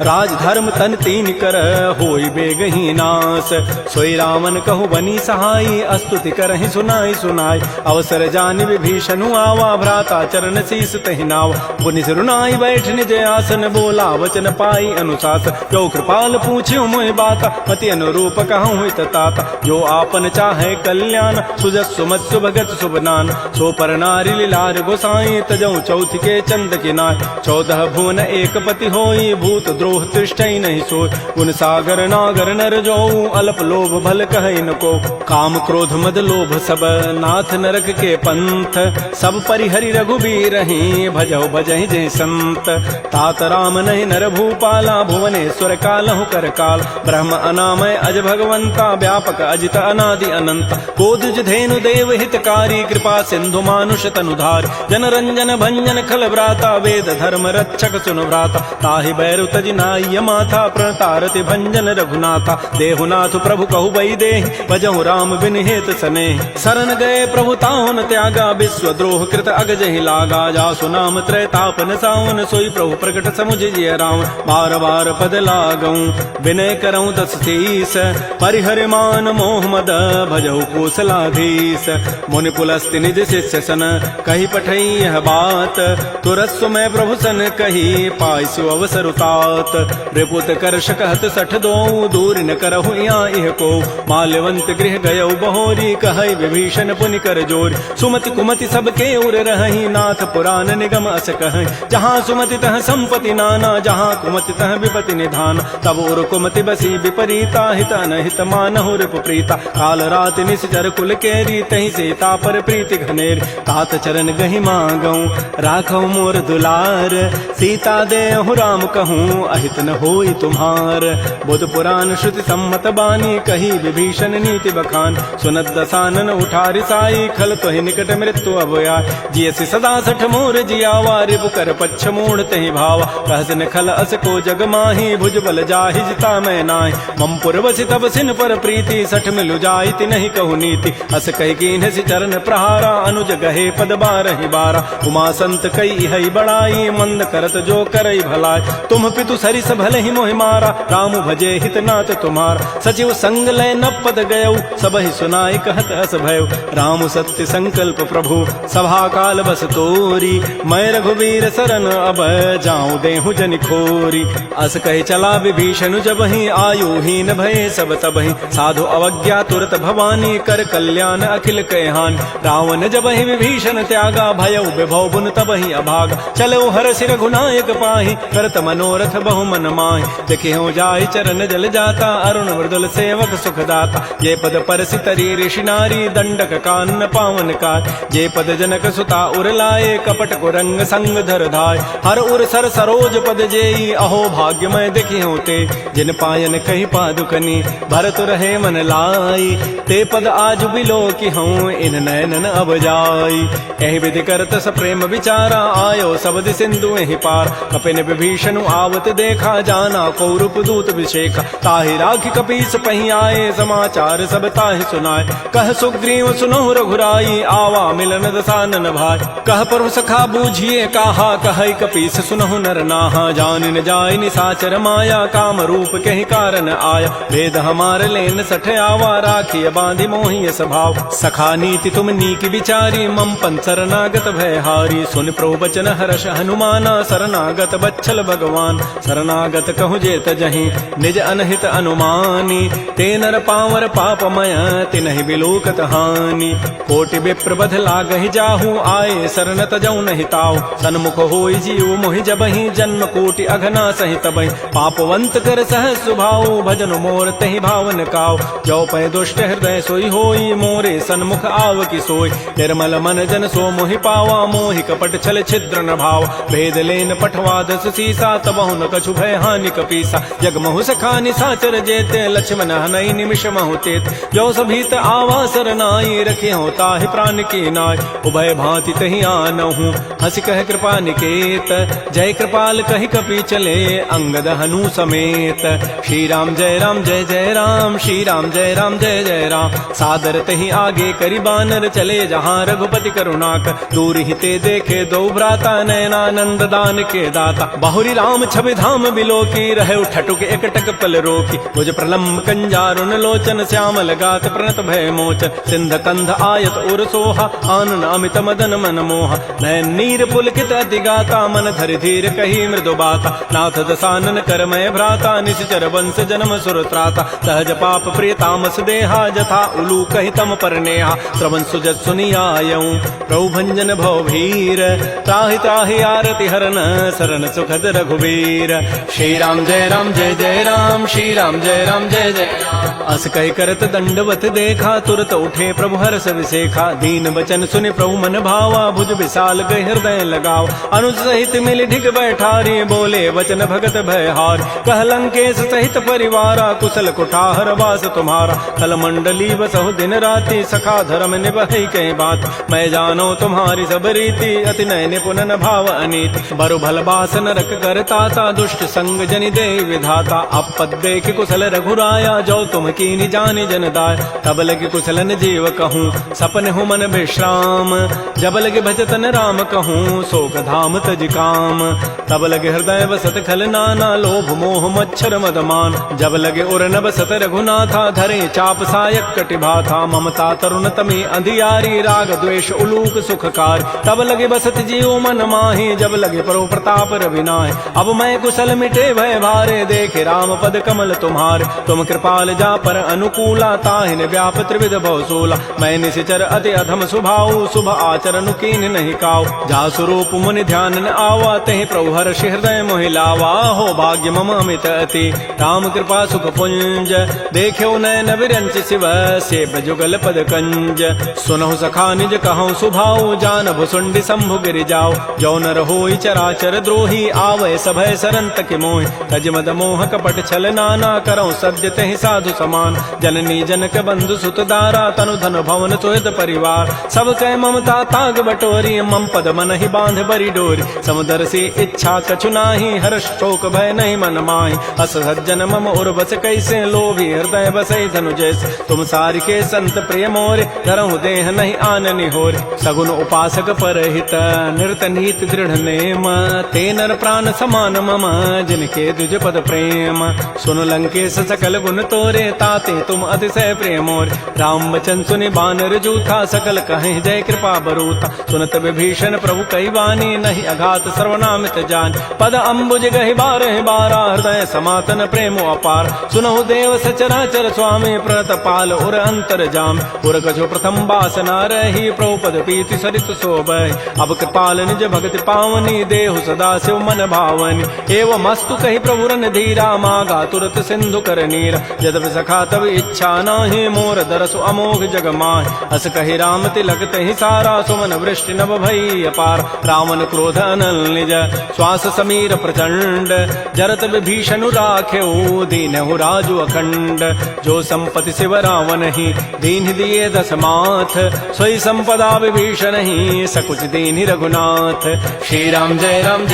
राज धर्म तन तीन कर होई बेगही नास सोई रावण कहु बनी सहाई अस्तुति करहि सुनाई सुनाई अवसर जानि विभीषणु आवा भ्राता चरण शीस तहि नावा पुनि सिरुनाई बैठ निज आसन बोला वचन पाई अनुशास जो कृपाल पूछ्यो मोहि बाता पति अनुरूप कहूँ हित ताता जो आपन चाहे कल्याण सुजस सुमत सुभगत सुबनान सो पर नारी लीलार गोसाई तजऊ चौथ के चंद के नाय 14 भुवन एक पति होई भूत द्रोह तिष्ठई नहीं सोय गुण सागर नागर नर जो अल्प लोभ भल कहई न को काम क्रोध मद लोभ सब नाथ नरक के पंथ सब परिहरि रघुबीर ही भजौ भजहि जय संत तात राम नहीं नर भूपाला भुवनेश्वर कालहु कर काल ब्रह्म अनामय अज भगवंता व्यापक अजित अनादि अनंत कोदुज धेनु देव हितकारी कृपा सिंधु मानुष तनुधार जन रंजन भंजन खल व्राता वेद धर्म रक्षक सुन व्राता ताहि बैरु तज नाय माथा प्रणतारति भंजन रघुनाथा देहुनाथ प्रभु कहु बई देहि भजहु राम बिन हेत सने शरण गए प्रभु ताहुन त्यागा विश्व द्रोह कृत अगजहि लागा जासु नाम त्रैतापन सावन सोई प्रभु प्रकट समुझ जिय राम बार बार पद लागऊं विनय करऊं दस शीस परिहर मान मोह मद भजहु कौशलाधीश मुनि पुलस्ति निज शिष्य सन कही पठई यह बात तुरस्व में प्रभु सन कही पाइसु अवसर उतात रिपुत करश कहत सठ दो दूर न करहु यहाँ इह को माल्यवंत गृह गयौ बहोरी कहई विभीषण पुनि कर जोर सुमति कुमति सबके उर रही नाथ पुराण निगम अस कह जहाँ सुमति तह संपति नाना जहाँ कुमति तह विपति निधान तब उर कुमति बसी विपरीता हित अनहित मानहु रिपु प्रीता काल रात निश्चर कुल केरी तही सीता पर प्रीति घनेर तात चरण गहि मांगऊं राखौ मोर दुलार सीता देहु राम कहूँ अहित न होई तुम्हार बुध पुराण श्रुति सम्मत बानी कही विभीषण नीति बखान सुनत दसानन उठारि साई खल तोहि निकट मृत्यु अभया जियसि सदा सठ मोर जियावा रिपु कर पच्छ मूढ़ तहि भावा कहसन खल अस को जग माही भुज बल जाहि जिता मैं नाहि मम पुरवसि तब सिन पर प्रीति सठ मिलु जाइति नहीं कहु नीति अस कहि कीन्हसि चरण प्रहारा अनुज गहे पद बारहि बारा उमा संत कई हई बड़ाई मंद करत जो करई भलाई तुम पितु सरिस भले ही मोहि मारा राम भजे हित नाथ तुम्हार सचिव संग लय न पद गयौ सबहि सुनाई कहत अस भयउ राम सत्य संकल्प प्रभु सभा काल बस तोरी मैं रघुवीर शरण अब जाऊं देहु जनि खोरी अस कहे चला विभीषण जब ही आयु हीन भय सब तब ही साधु अवज्ञा तुरत भवानी कर कल्याण अखिल कहहान रावण जब ही ही विभीषण त्यागा, भयउ विभव बुन तबहि अभागा। चलो हरषि रघुनायक पाहि, करत मनोरथ बहु मन माहि। देखियो जाहि चरण जल जाता, अरुण मृदुल सेवक सुखदाता। जे पद परसि तरी ऋषि नारी, दंडक कानन पावन काय। जे पद जनक सुता उर लाए, कपट कुरंग संग धर धाय। हर उर सर सरोज पद जेई, अहो भाग्यमय देखियो ते। जिन पायन कही पादुकनी, भरत रहे मन लाई। ते पद आज बिलो की हूँ, इन नैनन अब जाई। एहि विधि करत स प्रेम विचारा, आयो सबद सिंधु एहि पार। कपिन विभीषण आवत देखा, जाना कौरव दूत विशेखा। ताहि राखी कपीस पही आए, समाचार सब ताहि सुनाए। कह सुग्रीव सुनहु रघुराई, आवा मिलन दसानन भाई। कह प्रभु सखा बूझिए कहा, कह कपीस सुनहु नर नाहा। जान न जाय निसाचर माया, काम रूप के कारण आया। वेद हमार लेन सठ आवा, राखिय बांधि मोहि स्वभाव। सखा नीति तुम नीक विचारी, मम पन शरणागत भय हारी। सुन प्रभु बचन हर्ष हनुमाना, शरणागत बच्छल भगवान। शरणागत कहु जेत जहीं, निज अनहित अनुमानी। ते नर पावर पापमय, तिनहि बिलोकत हानि। कोटि विप्र बध लागहि जाहु, आए शरण तजौ नहि ताऊ। सन्मुख होई जीव मोहि जबहि, जन्म कोटि अघना सहि तबहि। पापवंत कर सहज सुभाऊ, भजन मोर तहि भावन काऊ। जो पै दुष्ट हृदय सोई होई, मोरे सन्मुख आव की सोई। निर्मल मन जन सो मोहि पावा, मोहि कपट छल छिद्र न भाव। भेद लेन पठवाद सुसीसा, तबहु न कछु भय हानि कपीसा। जग महु सखा निसाचर जेते, लक्ष्मण हनई निमिष महु तेत। जो सभीत आवा सरनाई, रखे हो ताहि प्राण की नाय। उभय भांति तहि आनहु, हंस कह कृपा निकेत। जय कृपाल कहि कपि चले, अंगद हनु समेत। श्री राम जय राम जय जय राम, श्री राम जय राम जय जय राम। सादर तहि आगे करि बानर, चले जहाँ रघुपति करुणाकर। दूर ही ते देखे दो भ्राता, नयनानंद दान के दाता। बहुरी राम छवि धाम बिलो की, रहे ठटुक एकटक पल रोकी। भुज प्रलम्ब कंजारुन लोचन, श्यामल गात प्रणत भय मोचन। सिंध कंध आयत उर सोहा, आनन अमित मदन मन मोहा। नयन नीर पुलकित अति गाता, मन धरि धीर कही मृदु बाता। नाथ दसानन कर मय भ्राता, निश्चर वंश जन्म सुर त्राता। सहज पाप प्रिय तामस देहा, जथा उलू कहि तम पर नेहा। श्रवण सुजत सुनियायऊं, प्रभु भंजन भव भीर। त्राहि त्राहि आरति हरन, शरण सुखद रघुवीर। श्री राम जय जय राम, श्री राम जय जय राम। अस कहि करत दंडवत देखा, तुरत उठे प्रभु हर्ष विसेखा। दीन बचन सुनि प्रभु मन भावा, भुज विशाल गहि हृदय लगाव। अनुज सहित मिल ढिग बैठारी, बोले वचन भगत भय हार। कह लंकेश सहित परिवारा, कुशल कुठार वास तुम्हारा। कल मंडली बसहु दिन राति, सखा धर्म निभहि कई बात। मैं जानो तुम्हारी सब रीति, अति नय निपुण न भाव अनीति। बरु भल बास नरक करताता, दुष्ट संग जनि दे विधाता। अपद देख कुशल रघुराया, जो तुम कीनि जानि जन दाय। तब लगे कुशलन जीव कहूँ, सपन हो मन विश्राम। जब लगे भजतन राम कहूँ, शोक धाम तज काम। तब लगे हृदय बसत खल नाना, लोभ मोह मच्छर मदमान। जब लगे उर न बसत रघुनाथा, धरे चाप सायक कटिभाथा। ममता तरुण तमी अंधियारी, राग द्वेष उलूक सुखकार। तब लगे बसत जीव मन माही, जब लगे परो प्रताप रविनाय। अब मैं कुशल मिटे भय भारे, देखे राम पद कमल तुम्हारे। तुम कृपाल जा पर अनुकूला, ताहिन व्याप त्रिविध भव सोला। मैं निशिचर अति अधम स्वभाव, शुभ आचरण कीन नहीं काऊ। जा स्वरूप मुनि ध्यान न आवा, तहि प्रभु हर्षि हृदय मोहि लावा। हो भाग्य मम अमित अति, राम कृपा सुख पुंज। देख्यो नयन विरंच शिव, सेव जुगल पद कंज। सुनहु सखा निज कहूँ सुभाऊ, जान भुसुंडि शंभु गिरि जाओ। जो नर होई चराचर द्रोही, आवै सभय सरन तकि मोहि। तज मद मोह कपट छल नाना, करऊँ सद्य तहि साधु समान। जननी जनक बंधु सुत दारा, तनु धन भवन सुहृद परिवार। सब कह ममता ताग बटोरी, मम पद मन ही बांध बरी डोरी। समुदर से इच्छा कछु नाही, हर्ष शोक भय नहीं मन माही। अस सज्जन मम उर बस कैसे, लोभी हृदय बसई धनु जैसे। तुम सारि के संत प्रिय मोरे, धरहु देह नहीं आननि होरे। सगुन उपासक परहित, निरत नीत दृढ़ नेम। ते नर प्राण समान मम, जिनके तुझ पद प्रेम। सुन लंकेश सकल गुण तोरे, ताते तुम अतिशय प्रिय मोरे। राम वचन सुनि बानर जूथा, सकल कहें जय कृपा बरूथा। सुनत विभीषण प्रभु कई वाणी, नहीं अघात सर्वनामित जान। पद अम्बुज गहि बारहि बारा, हृदय समातन प्रेम अपार। सुनहु देव सचराचर स्वामी, प्रणत पाल उर अंतर जाम। उर कछु प्रथम बासना रही, प्रभु पद पीति सरित शोभय। अब कृपाल निज भगति पावनी देहु सदा शिव मन भावनी। एवं अस्तु कही प्रभु रन धीरा मागा तुरत सिंधु कर नीरा। यद्यपि सखा तब इच्छा नाही मोर दरसु अमोघ जग माहि। अस कही राम तिलक तहि सारा सुमन वृष्टि नभ भई अपार। रावण क्रोध अनल निज श्वास समीर प्रचंड जरत विभीषण राखेऊ दीनहु राजु अखंड। जो संपत्ति शिव रावण ही दीन दिए दस माथ सोई संपदा विभीषण ही सकुच दीन रघुनाथ। श्री राम जय राम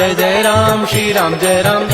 श्री राम जय राम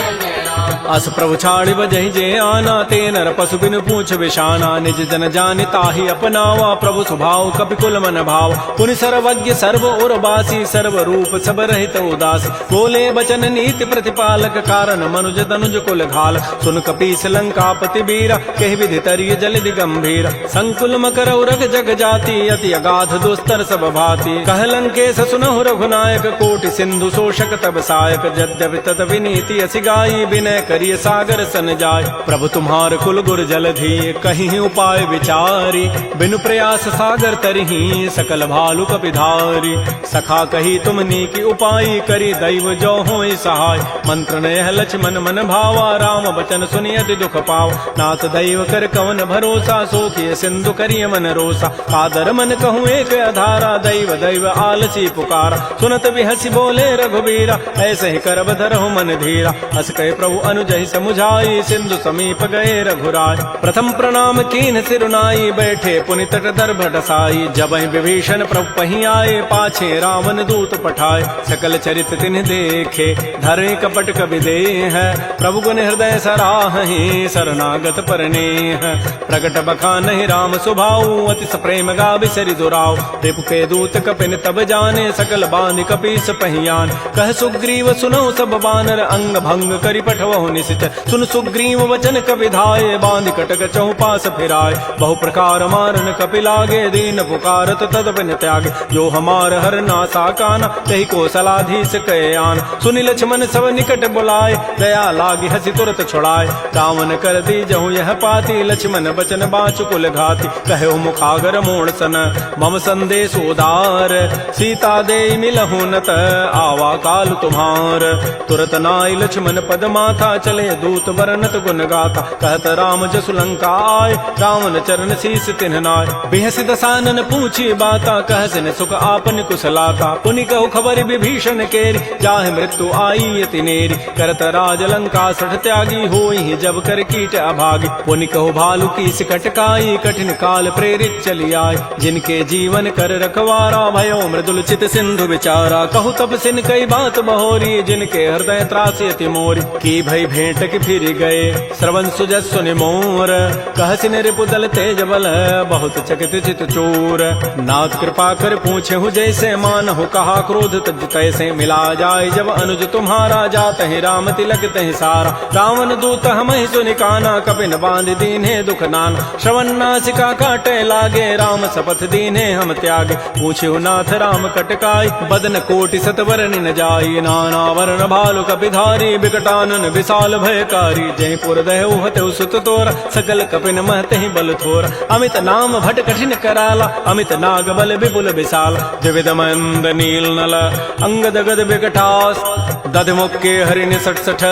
अस प्रभु छाड़ बजहि जे आना। ते नर पशु बिनु पूछ विशाना। निज जन जानि ताहि अपनावा प्रभु स्वभाव कपिकुल मन भाव। पुनि सर्वज्ञ सर्व उर्वासी सर्व रूप सब रहित उदासी। बोले बचन नीति प्रतिपालक कारण मनुज तनुज कुल घाल। सुन कपीस लंकापति बीरा कहि विधि तरिय जलधि गंभीर। संकुल मकर उरग जग जाति अति अगाध दुस्तर सब भाति। कह लंकेश सुनहु रघुनायक कोटि सिंधु शोषक तब सायक। यद्यपि तत विनीति असि गाई विनय करिय सागर सन जाय। प्रभु तुम्हार कुल गुर जलधि कहीं उपाय विचारी। बिनु प्रयास सागर तरही सकल भालु कपिधारी। सखा कही तुम नीकी उपाय करी दैव जो होय सहाय। मंत्र नयह लक्ष्मण मन भावा राम बचन सुनियति दुख पाव। नाथ दैव कर कवन भरोसा सोखिय सिंधु करिय मन रोसा। आदर मन कहूँ एक अधारा दैव दैव आलसी पुकारा। सुनत बिहसी बोले रघुबीरा ऐसे ही करब धरहु मन धीरा। अस कहे प्रभु अनुजहि समुझाई सिंधु समीप गए रघुराय। प्रथम प्रणाम कीन सिरुनाई बैठे पुनि तट दर्भ डसाई। जबहि विभीषण प्रभु पही आए पाछे रावण दूत पठाए। सकल चरित तिन्ह देखे धरे कपट कवि देह। प्रभु गुण हृदय सराहि शरणागत परनेह। प्रगट बखानहि राम सुभाऊ अति प्रेम गावि सरि दुराव। रिपु के दूत कपिन तब जाने सकल बांधि कपीस पहियान। कह सुग्रीव सुनौ सब बानर अंग भंग करि पठवहु निशिचर। सुन सुग्रीव वचन कपि धाये बांधि कटक चहु पास फिराय। बहु प्रकार मारन कपि लागे दीन पुकारत तदपिन त्यागे। जो हमार हर नासा काना तहि कौशलाधीश कहे आन। सुनि लक्ष्मण सब निकट बुलाए दया लागी हसी तुरत छुड़ाए। रावण कर दी जहु यह पाती लक्ष्मण बचन बाचु कुल घाती। कहे मुखागर मोड़ सन मम संदेश उदार। सीता दे मिलहु नत आवा काल तुम्हार। तुरत नाई लक्ष्मण पद माथा चले दूत बरनत गुण गाथा। कहत राम जसु लंका आय रावण चरण शीस तिन्ह नाय। बिहसि दसानन पूछी बाता कहसिन सुख आपन कुशलाता। पुनि कहु खबर विभीषण केरी जाहि मृत्यु आई अति नेरी। करत राज लंका सठ त्यागी होई जब कर कीट अभागी। पुनि कहु भालु की सिकटकाई कठिन काल प्रेरित चली आय। जिनके जीवन कर रखवारा भयो मृदुल चित सिंधु विचारा। कहु तब सिन कई बात बहोरी जिनके हृदय त्रासी अति मोरी। की भई भेंट की फिर गए श्रवण सुजस सुनि मोर। कहसिन रिपु दल तेज बल बहुत चकित चित चोर। नाथ कृपा कर पूछे हु जैसे मान हो कहा क्रोध तज तैसे। मिला जाय जब अनुज तुम्हारा जात है राम तिलक तहि सारा। रावण दूत हम ही सुनि काना कपिन बांध दीन्हे दुख नान। श्रवण नासिका काटे लागे राम शपथ दीन्हे हम त्यागे। पूछे नाथ राम कटकाई बदन कोटि सतवर न जाई। नाना वर्ण भालु कपिधारी विकटानन विशाल भयकारी। जयपुर दहु हतु सुत तोरा सकल कपिन महते बल थोरा। अमित नाम भट कठिन कराला अमित नाग बल विपुल विशाल। द्विविध मंद नील नल अंगद गद विकटास। दध मुक्के हरिण सठ सठ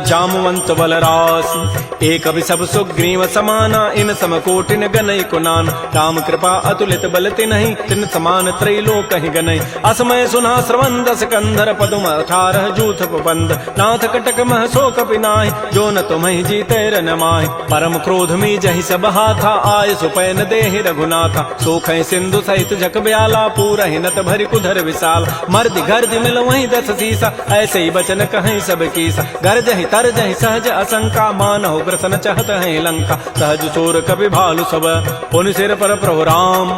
जामवंत बलरास। एक अभि सब सुग्रीव समाना इन सम कोटिन गनई कुनान। राम कृपा अतुलित बल तिन्हि तिन समान त्रैलोक कहि गनई। असमय सुना श्रवण दस कंधर पदुम 18 जूथ बंद। नाथ कटक मह सो कपि नाहि जो न तुम्हि जीते रन माहि। परम क्रोध मी जहि सब हाथा आय सुपैन देहि रघुनाथा। सोखै सिंधु सहित जग ब्याला पूरहि नत भरि कुधर विशाल। मर्दि गर्दि मिल वहीं 10 सीसा ऐसे ही बचन कहीं सब कीसा। गरजहि तरजहि सहज असंका मानहु ग्रसन चहत है लंका। सहज सूर कपि भालु सब पुनि सिर पर प्रभु राम।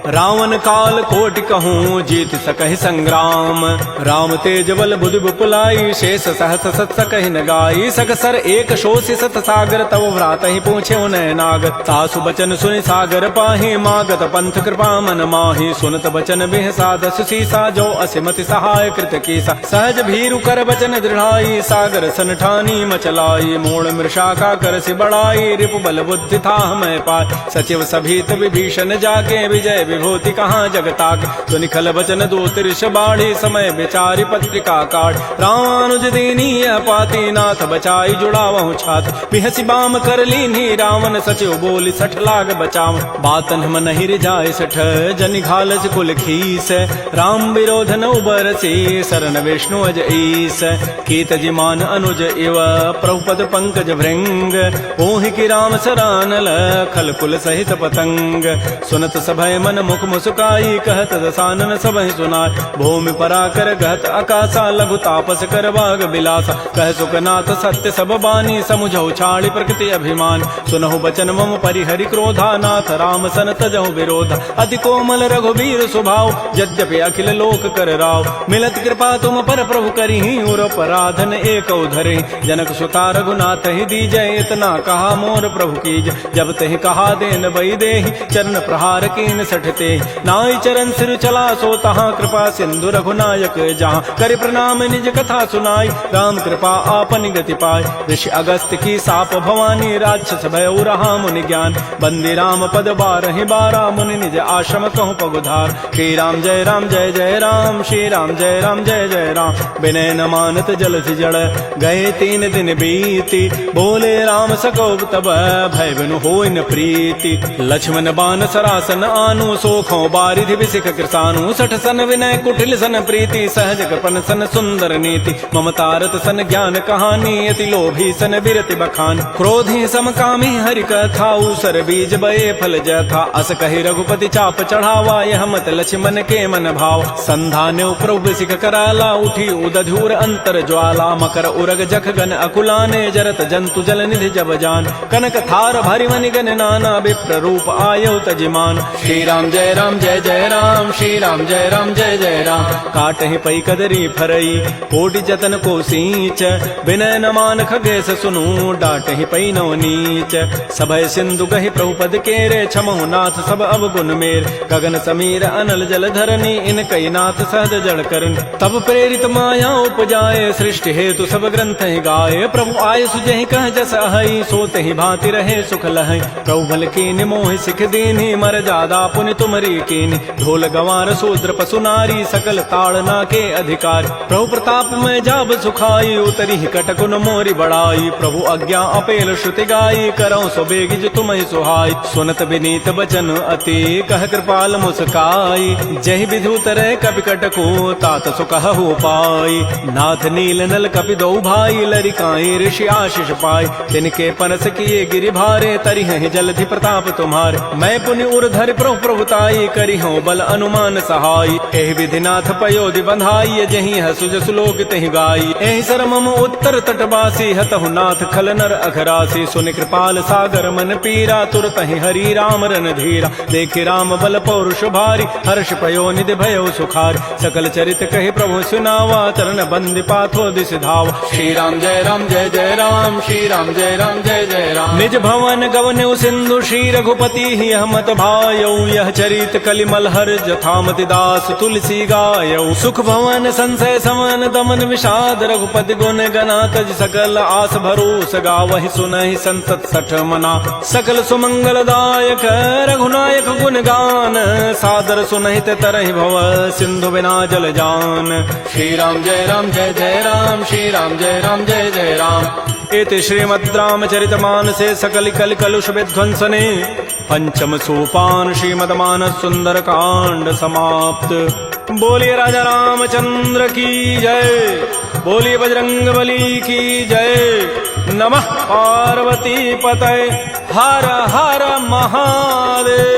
रावण काल कोटि कहूँ जीत सकहि संग्राम। राम तेज बल बुद्धि बुपुलाई शेष सहस सत सकहि न गाई। सक सर एक शोषि सत सागर, तव भ्रात ही पूछे उन्हें नाग। सासु बचन सुनि सागर पाहि, मागत पंथ कृपा मन माहि। सुनत बचन बिह साध सुसीसा, जो असिमति सहाय कृत कीसा। सहज भीरु कर बचन दृढ़ाई, सागर सन ठानी मचलाई। मूढ़ मृषा का कर सि बढ़ाई, रिपु बल बुद्धि था मैं पाय। सचिव सभीत विभीषण जाके, विजय विभूति कहाँ जगताक। सुनि खल बचन दो तिरष बाढ़ी, समय विचारि पत्रिका काढ़। रामानुज दीनीय पाती, नाथ बचाई जुड़ावहु छात। बिहसि बाम कर लीन्ही, रावण सचिव बोली सठ लाग बचाव। बातन मन हिर जाय सठ, जनि घालस कुल खीस। राम विरोध न उबरसी, सरन विष्णु अज ईस। कीत जिमान अनुज इव, प्रभुपद पंकज भृंग। ओहि की राम सरानल, खल कुल सहित पतंग। सुनत सभय मन मुख मुस्काई, कहत दसानन सबहि सुनाय। भूमि पराकर गहत आकाशा, लघु तापस कर बाग बिलासा। कह सुखनाथ सत्य सब बानी, समुझौ छाड़ी प्रकृति अभिमान। सुनहु बचन मम परिहरि क्रोधा, नाथ राम सन तजहु विरोधा। अति कोमल रघुबीर स्वभाव, यद्यपि अखिल लोक कर राव। मिलत कृपा तुम पर प्रभु करिहि, उर पराधन एक धरि। जनक सुता रघुनाथ ही दीजय, इतना कहा मोर प्रभु कीज। जब तहि कहा देन बई देहि, चरण प्रहार कीन सठते। नाई चरण सिर चला सो तहाँ, कृपा सिंधु रघुनायक जहाँ। करि प्रणाम निज कथा सुनाई, राम कृपा आपन गति पाय। ऋषि अगस्त की साप भवानी, राक्षस भय रहा मुनि ज्ञान। बंदी राम पद बारहि बारा, मुनि निज आश्रम कहूँ पगुधार। श्री राम जय राम जय जय राम, श्री राम जय राम जय जय राम। विनय न मानत जलधि जड़, गए 3 दिन बीती। बोले राम सकोब तब, भय बिनु होय न प्रीति। लक्ष्मण बान सरासन आनु, सोखों बारिधि बिसिक कृसानु। सठ सन विनय कुटिल सन प्रीति, सहज कृपन सन सुंदर नीति। ममतारत सन ज्ञान कहानी, अति लोभी सन बिरति बखान। क्रोधी समकामी हरि कथा, उसर बीज बये फल जथा। अस कहि रघुपति चाप चढ़ावा, यह मत लक्ष्मण के मन भाव। संधान्यो प्रभु सिख कराला, उठी उदधूर अंतर ज्वाला। मकर उरग जख गन अकुलाने, जरत जंतु जल निधि जब जान। कनक थार भरि मनि गन नाना, विप्र रूप आयो तजिमान। श्री राम जय राम जय जय राम, श्री राम जय राम जय जय राम। काटहि पै कदरी फरई, कोटि जतन को सींच। विनय न मान खगेश सुनु, डाटहि पै नव नीच। सभय सिंधु गहि प्रभुपद केरे, क्षमहु नाथ सब अवगुण मेर। गगन समीर अनल जल धरनी, इन कई नाथ सहज जड़ करन। तब प्रेरित माया उपजाए, सृष्टि हेतु सब ग्रंथ ही गाये। प्रभु आय सुजहि कह जस अहै, सोते ही भांति रहे सुख लहै। प्रभु बल कीनि मोहि सिख दीन्हि, मर जादा पुनि तुमरी कीनि। ढोल गंवार शूद्र पशु नारी, सकल ताड़ना के अधिकार। प्रभु प्रताप में जाब सुखाई, उतरी कटकुन मोरी बड़ाई। प्रभु आज्ञा अपेल श्रुति गाई, करऊं सो बेगिज तुम्हि सुहाई। सुनत विनीत बचन अति, कह कृपाल मुस्काई। जहि विधि उतरै कपि कटको, तात सो कहु पाई। नाथ नील नल कपि दो भाई, लरिकाई ऋषि आशीष पाई। तिनके परस किए गिरि भारे, तरिहहि जलधि प्रताप तुम्हारे। मैं पुनि उर धरि प्रभु प्रभुताई, करिहउँ बल अनुमान सहाय। एहि विधि नाथ पयोधि बंधाई, जहि हसुज सुलोक तहि गाई। एहि सर मम उत्तर तटवासी, हतहु नाथ खल नर अघरासी। सुनि कृपाल सागर मन पीरा, तुरतहि हरि राम रन धीरा। देखि राम बल पौरुष भारी, हर्ष पयो निधि भयो सुखार। सकल चरित कहि प्रभु सुनावा, चरण बंदि पाथो दिस धावा। श्री राम जय राम जय जय राम, श्री राम जय राम जय जय राम। निज भवन गवन्यु सिंधु, श्री रघुपति ही हमत भायौ। यह चरित कलिमल हर, जथामति दास तुलसी गायौ। सुख भवन संशय समन, दमन विषाद रघुपति गुण गना। तज सकल आस भरोस, गावहि सुनहि संतत सठ मना। सकल सुमंगल दायक, रघुनायक गुण गान। सादर सुनहि ते तरहि भव, सिंधु बिना जल जान। श्री राम जय राम जय जय राम, श्री राम जय राम जय जय राम। इति श्रीमद् रामचरितमानसे सकल कल कलुष विध्वंसने पंचम सोपान श्रीमद्मानस सुंदर कांड समाप्त। बोलिए राजा रामचंद्र की जय, बोलिए बजरंग बली की जय। नमः पार्वती पतये, हर हर महादेव।